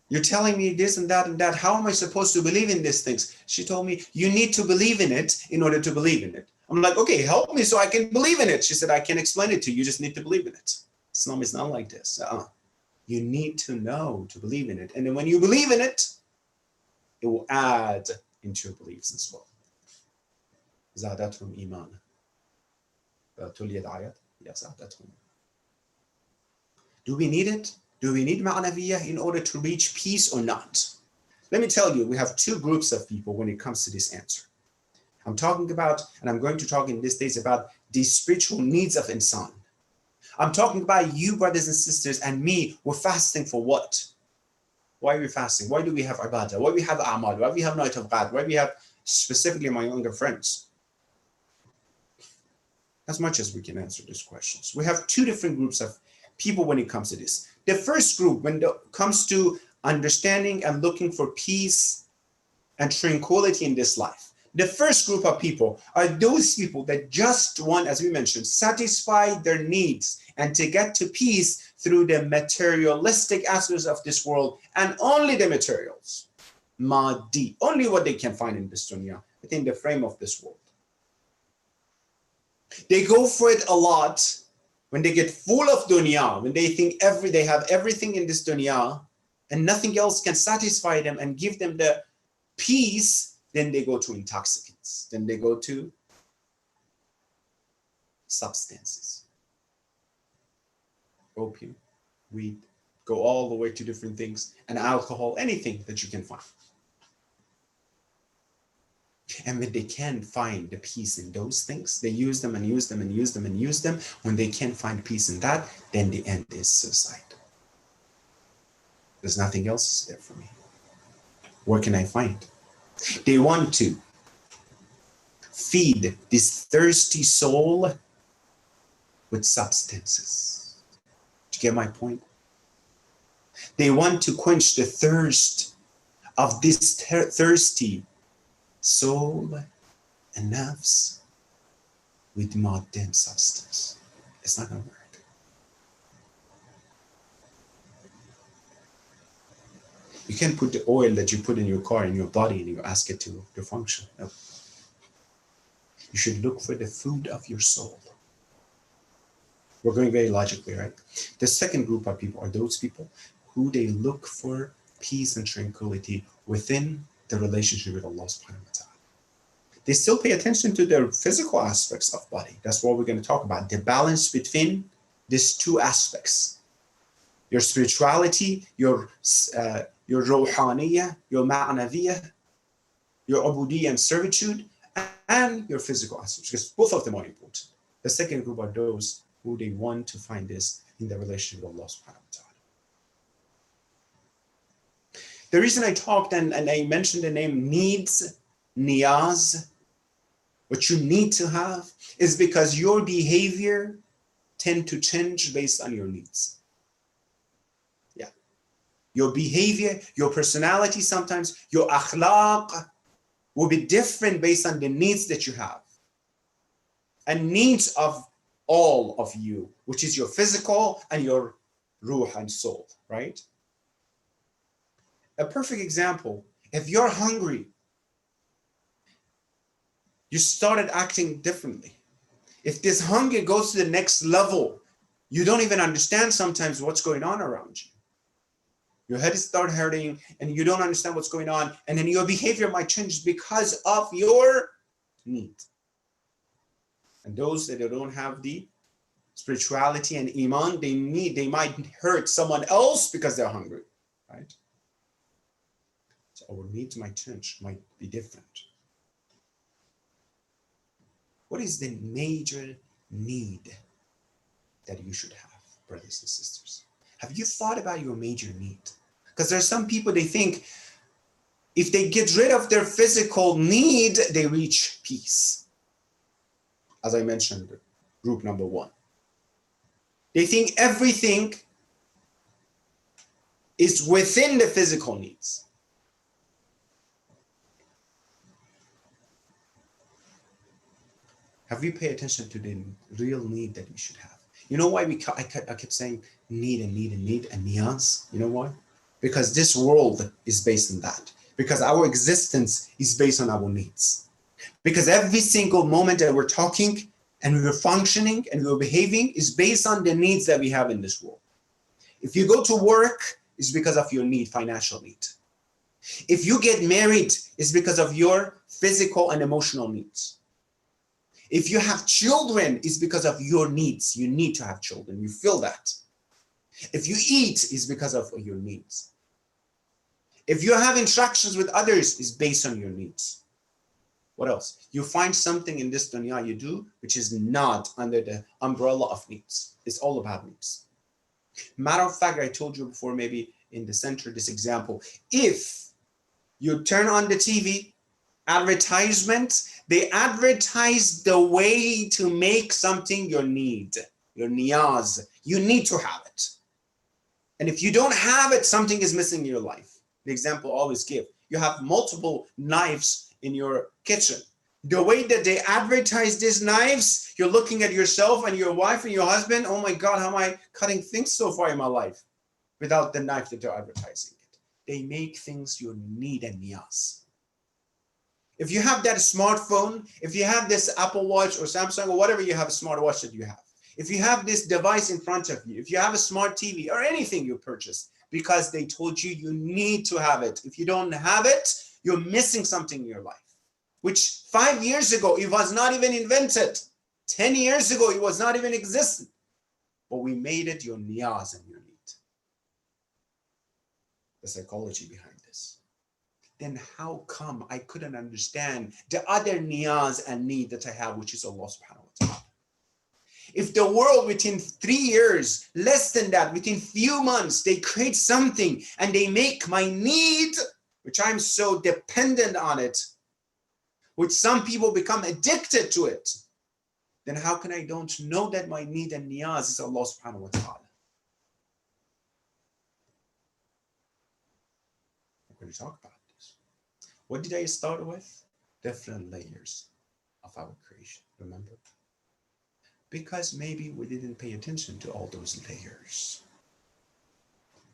Speaker 4: you're telling me this and that, how am I supposed to believe in these things? She told me, you need to believe in it in order to believe in it. I'm like, okay, help me so I can believe in it. She said, I can explain it to you, you just need to believe in it. Islam is not like this. You need to know to believe in it. And then when you believe in it, it will add into your beliefs as well. زادتهم إيمانا. تليت آيات. Do we need it? Do we need ma'naviyah in order to reach peace or not? Let me tell you, we have two groups of people when it comes to this answer. I'm talking about, and I'm going to talk in these days about the spiritual needs of insan. I'm talking about you, brothers and sisters, and me. We're fasting for what? Why are we fasting? Why do we have ibadah? Why do we have amal? Why do we have night of Qadr? Why do we have, specifically my younger friends? As much as we can answer these questions. We have two different groups of people when it comes to this. The first group, when it comes to understanding and looking for peace and tranquility in this life, the first group of people are those people that just want, as we mentioned, satisfy their needs and to get to peace through the materialistic aspects of this world and only the materials, madi, only what they can find in this dunya, within the frame of this world. They go for it a lot when they get full of dunya, when they think they have everything in this dunya and nothing else can satisfy them and give them the peace, then they go to intoxicants. Then they go to substances. Opium, weed, go all the way to different things, and alcohol, anything that you can find. And when they can't find the peace in those things, they use them and use them and use them and use them. When they can't find peace in that, then the end is suicide. There's nothing else there for me. Where can I find? They want to feed this thirsty soul with substances. Do you get my point? They want to quench the thirst of this thirsty soul and nafs with modern substance. It's not going to work. You can't put the oil that you put in your car in your body and you ask it to function. No. You should look for the food of your soul. We're going very logically, right? The second group of people are those people who they look for peace and tranquility within the relationship with Allah subhanahu wa ta'ala. They still pay attention to the physical aspects of body. That's what we're going to talk about. The balance between these two aspects. Your spirituality, your ruhaniyah, your ma'naviyah, your ubudiyah and servitude, and your physical aspects, because both of them are important. The second group are those who they want to find this in the relationship with Allah subhanahu wa ta'ala. The reason I talked and I mentioned the name needs, niyaz, what you need to have, is because your behavior tend to change based on your needs. Yeah. Your behavior, your personality sometimes, your akhlaq will be different based on the needs that you have. And needs of all of you, which is your physical and your ruh and soul, right? A perfect example, if you're hungry, you started acting differently. If this hunger goes to the next level, you don't even understand sometimes what's going on around you. Your head starts hurting and you don't understand what's going on. And then your behavior might change because of your need. And those that don't have the spirituality and iman, they might hurt someone else because they're hungry, right? So our needs might change, might be different. What is the major need that you should have, brothers and sisters? Have you thought about your major need? Because there's some people, they think if they get rid of their physical need, they reach peace. As I mentioned, group number one. They think everything is within the physical needs. Have you paid attention to the real need that we should have? You know why I kept saying need and need and need and niyaz? You know why? Because this world is based on that. Because our existence is based on our needs. Because every single moment that we're talking and we're functioning and we're behaving is based on the needs that we have in this world. If you go to work, it's because of your need, financial need. If you get married, it's because of your physical and emotional needs. If you have children, it's because of your needs. You need to have children. You feel that. If you eat, it's because of your needs. If you have interactions with others, it's based on your needs. What else? You find something in this dunya you do, which is not under the umbrella of needs. It's all about needs. Matter of fact, I told you before, maybe in the center, this example. If you turn on the TV, advertisement, they advertise the way to make something your need, your niyaz. You need to have it. And if you don't have it, something is missing in your life. The example I always give, you have multiple knives in your kitchen. The way that they advertise these knives, you're looking at yourself and your wife and your husband, oh my God, how am I cutting things so far in my life without the knife that they're advertising it? They make things your need and niyaz. If you have that smartphone, if you have this Apple Watch or Samsung or whatever you have, a smartwatch that you have, if you have this device in front of you, if you have a smart TV or anything you purchase, because they told you you need to have it. If you don't have it, you're missing something in your life, which 5 years ago, it was not even invented. 10 years ago, it was not even existent. But we made it your niyaz and your need. The psychology behind this. Then how come I couldn't understand the other niyaz and need that I have, which is Allah subhanahu wa ta'ala? If the world within 3 years, less than that, within few months, they create something and they make my need, which I'm so dependent on it, which some people become addicted to it, then how can I don't know that my need and niyaz is Allah subhanahu wa ta'ala? We're going to talk about this. What did I start with? Different layers of our creation, remember? Because maybe we didn't pay attention to all those layers.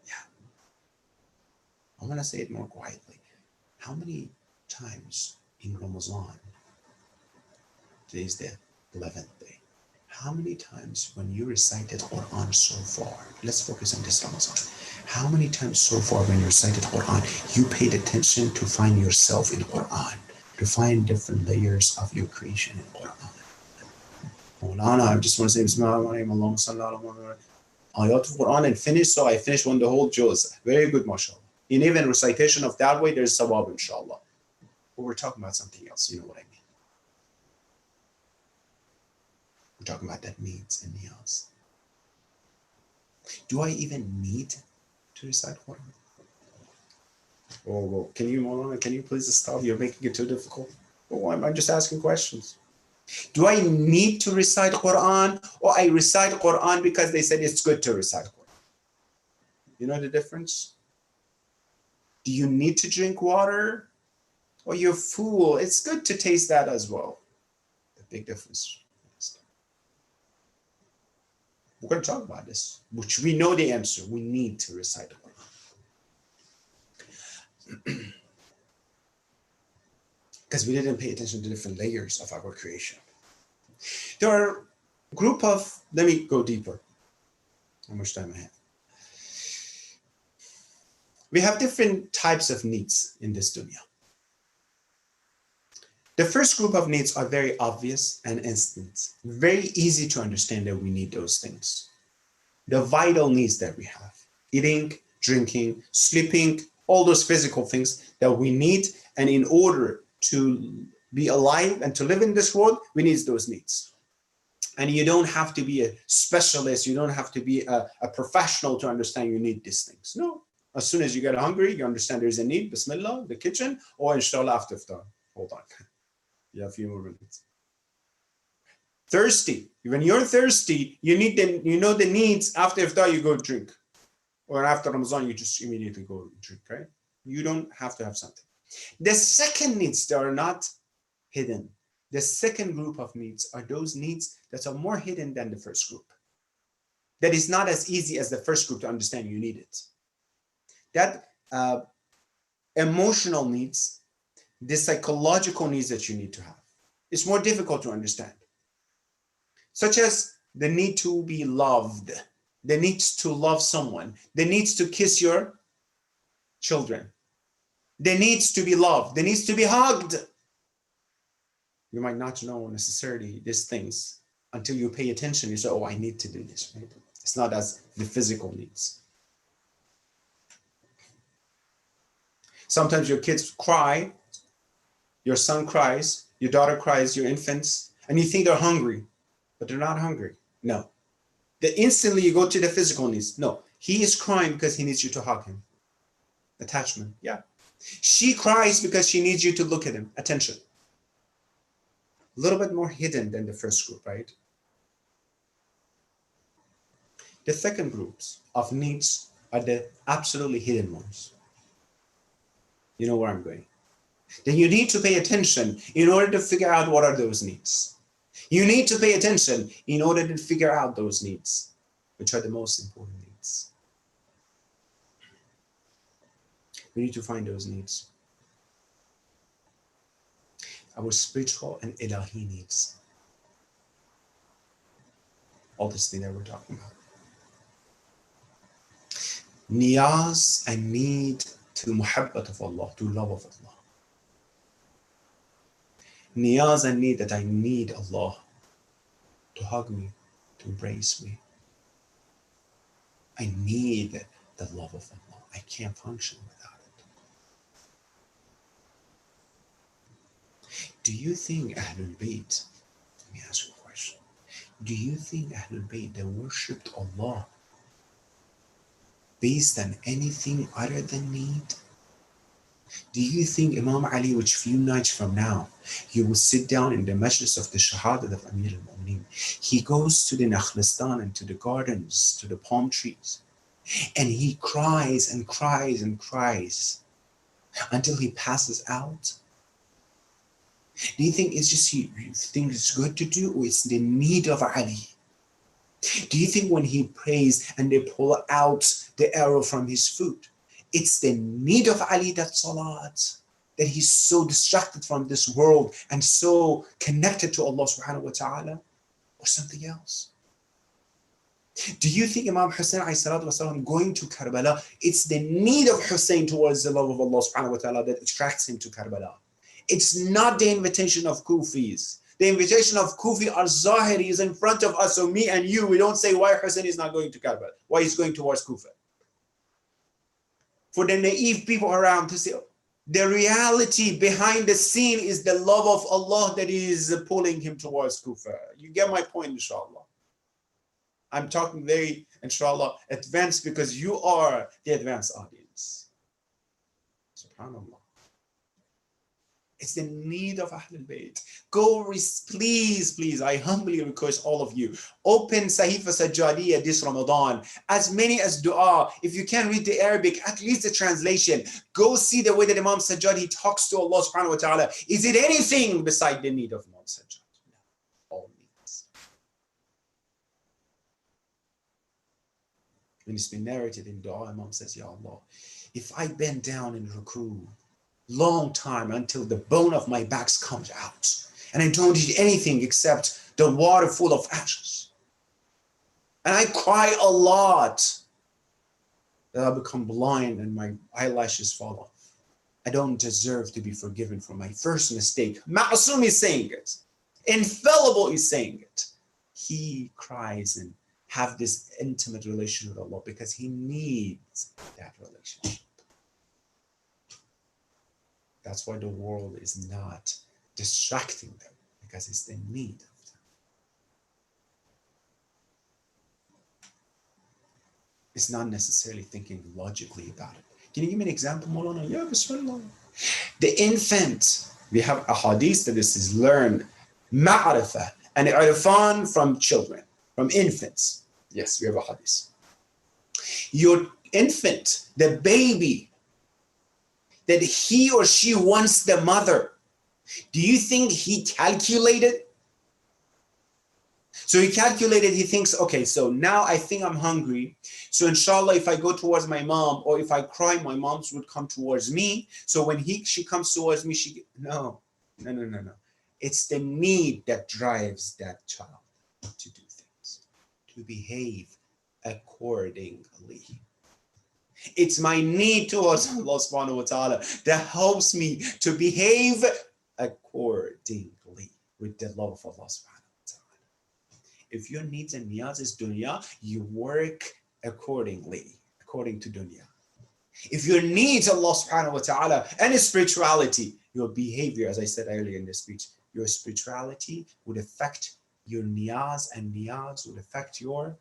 Speaker 4: Yeah. I want to say it more quietly. How many times in Ramadan, today is the 11th day, how many times when you recited Quran so far, let's focus on this Ramadan, how many times so far when you recited Quran, you paid attention to find yourself in Quran, to find different layers of your creation in Quran? Maulana, I just want to say Bismillah, ayat of Quran and finish, so I finished one the whole juz. Very good, mashallah. In even recitation of that way, there's sawab, inshallah. But we're talking about something else, you know what I mean? We're talking about that needs and niyaz. Do I even need to recite Quran? Oh, can you, Maulana, can you please stop? You're making it too difficult. Oh, I'm just asking questions. Do I need to recite Quran, or I recite Quran because they said it's good to recite Quran? You know the difference? Do you need to drink water? Or you're full? It's good to taste that as well. The big difference. We're going to talk about this, which we know the answer. We need to recite Quran. Because we didn't pay attention to different layers of our creation. There are a group of, let me go deeper. How much time I have? We have different types of needs in this dunya. The first group of needs are very obvious and instant. Very easy to understand that we need those things. The vital needs that we have. Eating, drinking, sleeping, all those physical things that we need. And in order to be alive and to live in this world, we need those needs. And you don't have to be a specialist. You don't have to be a professional to understand you need these things. No. As soon as you get hungry, you understand there's a need. Bismillah, the kitchen, or inshallah after iftar. Hold on. You have a few more minutes. Thirsty. When you're thirsty, you know the needs. After iftar, you go drink. Or after Ramadan, you just immediately go drink, right? You don't have to have something. The second needs that are not hidden. The second group of needs are those needs that are more hidden than the first group. That is not as easy as the first group to understand you need it. That emotional needs, the psychological needs that you need to have, it's more difficult to understand. Such as the need to be loved, the need to love someone, the needs to kiss your children, the needs to be loved, the needs to be hugged. You might not know necessarily these things until you pay attention. You say, oh, I need to do this, right? It's not as the physical needs. Sometimes your kids cry, your son cries, your daughter cries, your infants, and you think they're hungry, but they're not hungry. No. Instantly you go to the physical needs. No, he is crying because he needs you to hug him. Attachment, yeah. She cries because she needs you to look at him. Attention. A little bit more hidden than the first group, right? The second groups of needs are the absolutely hidden ones. You know where I'm going. Then you need to pay attention in order to figure out what are those needs. You need to pay attention in order to figure out those needs, which are the most important needs. We need to find those needs. Our spiritual and ilahi needs. All this thing that we're talking about. Niyaz, I need to muhabbat of Allah, to love of Allah. Niyaz, I need that I need Allah. to hug me, to embrace me. I need the love of Allah. I can't function without it. Do you think Ahlul Bayt, let me ask you a question. Do you think Ahlul Bayt, they worshipped Allah based on anything other than need? Do you think Imam Ali, which few nights from now, he will sit down in the majlis of the Shahada of Amir al-Mu'mineen? He goes to the Nakhlistan and to the gardens, to the palm trees, and he cries and cries and cries until he passes out? Do you think it's just you think it's good to do, or it's the need of Ali? Do you think when he prays and they pull out the arrow from his foot, it's the need of Ali, that salat, that he's so distracted from this world and so connected to Allah subhanahu wa ta'ala, or something else? Do you think Imam Hussein والسلام, going to Karbala, it's the need of Hussein towards the love of Allah subhanahu wa ta'ala that attracts him to Karbala? It's not the invitation of Kufis. The invitation of Kufi are Zahiris in front of us, so me and you, we don't say why Hussein is not going to Karbala, why he's going towards Kufa. For the naive people around to say, the reality behind the scene is the love of Allah that is pulling him towards Kufa. You get my point, inshallah. I'm talking very, inshallah, advanced because you are the advanced audience. SubhanAllah. It's the need of Ahlul Bayt. Go, please, I humbly request all of you, open Sahifa Sajjadiyya this Ramadan, as many as dua. If you can't read the Arabic, at least the translation. Go see the way that Imam Sajjad talks to Allah subhanahu wa ta'ala. Is it anything beside the need of Imam Sajjad? No, all needs. When it's been narrated in dua, Imam says, Ya Allah, if I bend down in ruku, long time until the bone of my back comes out, and I don't eat anything except the water full of ashes, and I cry a lot, that I become blind and my eyelashes fall off. I don't deserve to be forgiven for my first mistake. Ma'asum is saying it. Infallible is saying it. He cries and have this intimate relation with Allah because he needs that relationship. That's why the world is not distracting them, because it's the need of them. It's not necessarily thinking logically about it. Can you give me an example, Maulana? Yeah, Bismillah. The infant, we have a hadith that this is learned, ma'arifah, and irfan from children, from infants. Yes, we have a hadith. Your infant, the baby, that he or she wants the mother, do you think he calculated? So he calculated, he thinks, okay, so now I think I'm hungry. So inshallah, if I go towards my mom, or if I cry, my mom would come towards me. So when she comes towards me, no. It's the need that drives that child to do things, to behave accordingly. It's my need towards Allah subhanahu wa ta'ala that helps me to behave accordingly with the love of Allah subhanahu wa ta'ala. If your needs and niyaz is dunya, you work accordingly, according to dunya. If your needs Allah subhanahu wa ta'ala and his spirituality, your behavior, as I said earlier in the speech, your spirituality would affect your niyaz, and niyaz would affect your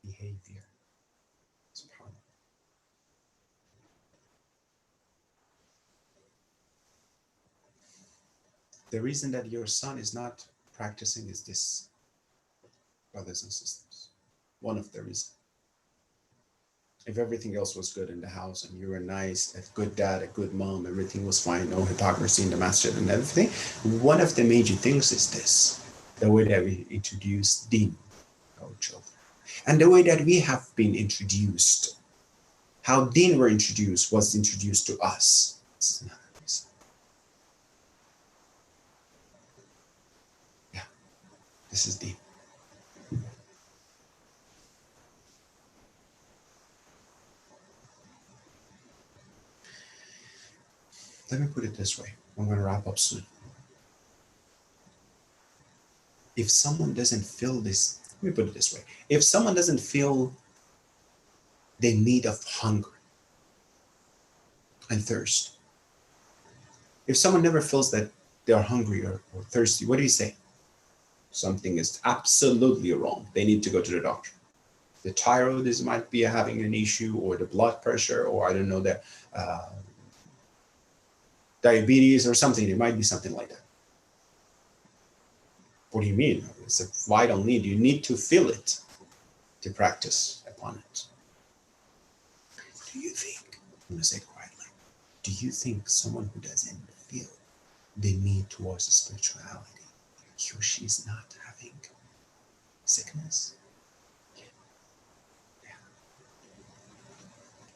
Speaker 4: behavior. The reason that your son is not practicing is this, brothers and sisters. One of the reasons. If everything else was good in the house and you were nice, a good dad, a good mom, everything was fine, no hypocrisy in the masjid and everything, one of the major things is this, the way that we introduce deen to our children. And the way that we have been introduced, how deen were introduced was introduced to us. This is another reason. Yeah, this is deen. Let me put it this way. I'm going to wrap up soon. if someone doesn't feel this, let me put it this way. If someone doesn't feel the need of hunger and thirst, if someone never feels that they are hungry or thirsty, what do you say? Something is absolutely wrong. They need to go to the doctor. The thyroid might be having an issue, or the blood pressure, or I don't know, the diabetes or something. It might be something like that. What do you mean? It's a vital need. You need to feel it to practice upon it. Do you think, I'm going to say it quietly, do you think someone who doesn't feel the need towards spirituality, he or she is not having sickness? Yeah.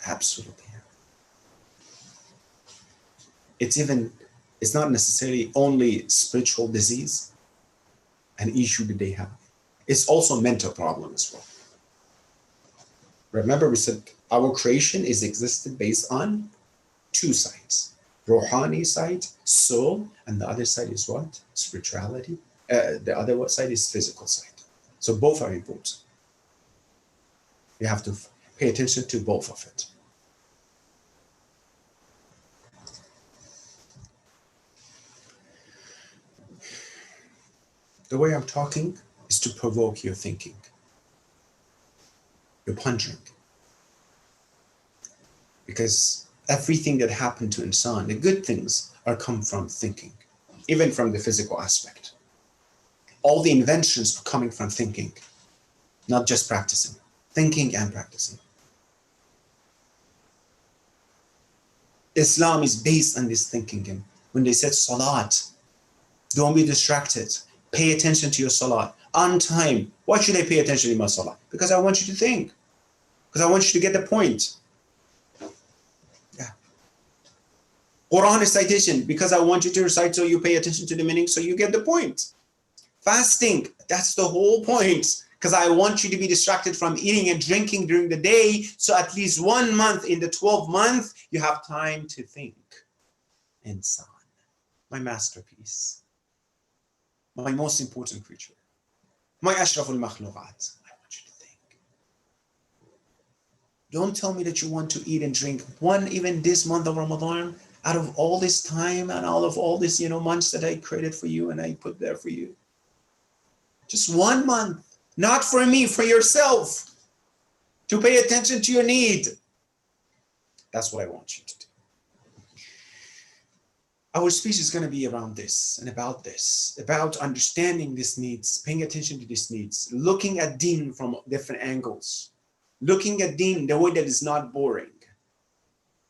Speaker 4: Absolutely. It's not necessarily only spiritual disease, an issue that they have. It's also a mental problem as well. Remember, we said our creation is existed based on two sides. Rohani side, soul, and the other side is what? Spirituality. The other side is physical side. So both are important. You have to pay attention to both of it. The way I'm talking is to provoke your thinking, your pondering. Because everything that happened to insan, the good things, are come from thinking, even from the physical aspect. All the inventions are coming from thinking, not just practicing. Thinking and practicing. Islam is based on this thinking. And when they said salat, don't be distracted. Pay attention to your salat on time. Why should I pay attention to my salat? Because I want you to think. Because I want you to get the point. Yeah. Quran citation, because I want you to recite so you pay attention to the meaning so you get the point. Fasting, that's the whole point. Because I want you to be distracted from eating and drinking during the day. So at least 1 month in the 12th month, you have time to think. Insan, my masterpiece. My most important creature, my ashraful makhluqat. I want you to think. Don't tell me that you want to eat and drink even this month of Ramadan, out of all this time and out of all this, months that I created for you and I put there for you. Just 1 month, not for me, for yourself, to pay attention to your need. That's what I want you to do. Our speech is going to be around this and about this, about understanding these needs, paying attention to these needs, looking at deen from different angles, looking at deen the way that is not boring,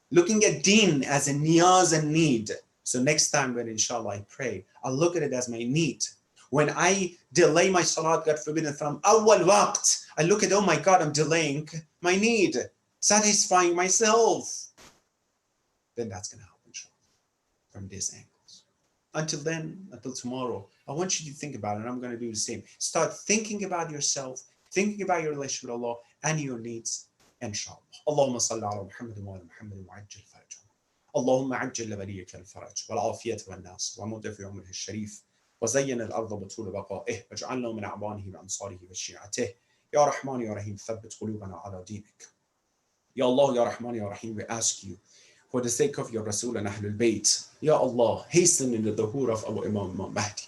Speaker 4: looking at deen as a niyaz and need. So next time when inshallah I pray, I'll look at it as my need. When I delay my salat, God forbid, from awwal waqt, I look at, oh my God, I'm delaying my need, satisfying myself. Then that's going to help, inshallah, from these angles. Until then, until tomorrow, I want you to think about it, and I'm going to do the same. Start thinking about yourself, thinking about your relationship with Allah and your needs, inshallah. Allahumma salli ala Muhammad wa ala Muhammad wa ajjal farajah. Allahumma ajjal waliyaka al-faraj wal afiyat wal nas wa mudda fi umrihi al-sharif. وزين الأرض بطول بقائه واجعلنا من أعوانه وأنصاره وشيعته يا رحمن يا رحيم ثبت قلوبنا على دينك Ya Allah, Ya Rahman, Ya Rahim, we ask you for the sake of your Rasul and Ahlul Bayt, Ya Allah, hasten in the dhuhr of our Imam Mahdi.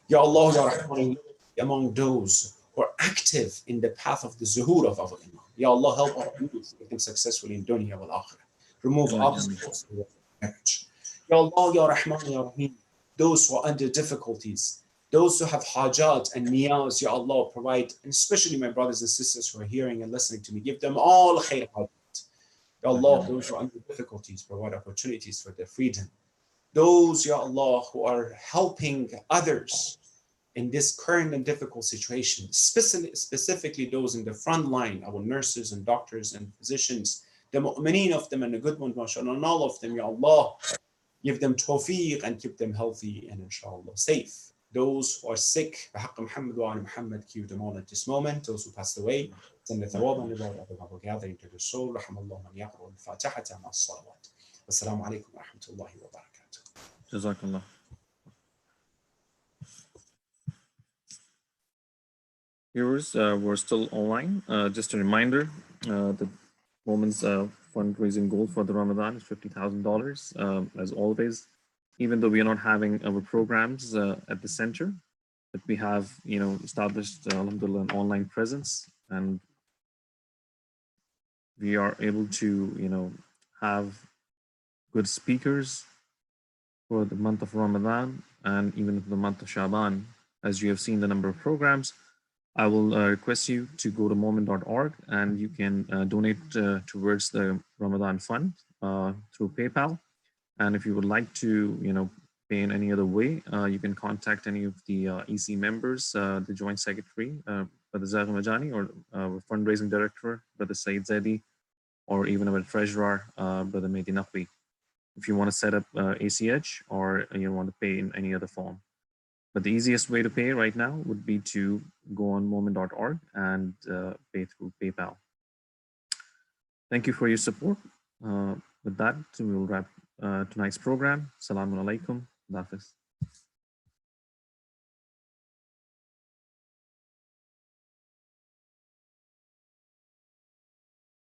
Speaker 4: Ya Allah, Ya Rahman, among those who are active in the path of the zuhur of our Imam. Ya Allah, help our youth make them successful in dunya wal akhirah. Remove obstacles to marriage. Ya Allah, Ya Rahman, Ya Rahim, those who are under difficulties, those who have hajat and niyaz, Ya Allah, provide, and especially my brothers and sisters who are hearing and listening to me, give them all khair hajat. Ya Allah, those who are under difficulties, provide opportunities for their freedom. Those, Ya Allah, who are helping others in this current and difficult situation, specifically those in the front line, our nurses and doctors and physicians, the mu'mineen of them and the good ones, mashallah, and all of them, Ya Allah, give them tawfiq and keep them healthy and inshallah safe. Those who are sick, Muhammad wa Muhammad, keep them all at this moment. Those who passed away, send the thawab and reward of our gathering to the soul. Rahimallahu man yaqra al-Fatihata ma as-salawat. Wassalamu alaikum wa rahmatullahi wa barakatuh.
Speaker 3: Jazakallah. viewers, we're still online. Just a reminder, the Moment's fundraising goal for the Ramadan is $50,000. As always, even though we are not having our programs at the center, but we have, established, alhamdulillah, an online presence, and we are able to, have good speakers for the month of Ramadan and even for the month of Shaban. As you have seen the number of programs, I will request you to go to moment.org and you can donate towards the Ramadan fund through PayPal. And if you would like to, pay in any other way, you can contact any of the EC members, the Joint Secretary, Brother Zahra Majani, or Fundraising Director, Brother Syed Hadi, or even our Treasurer, Brother Mehdi Naqvi, if you want to set up ACH or you want to pay in any other form. But the easiest way to pay right now would be to go on moment.org and pay through PayPal. Thank you for your support. With that, we will wrap tonight's program. Assalamu alaikum. Hafiz.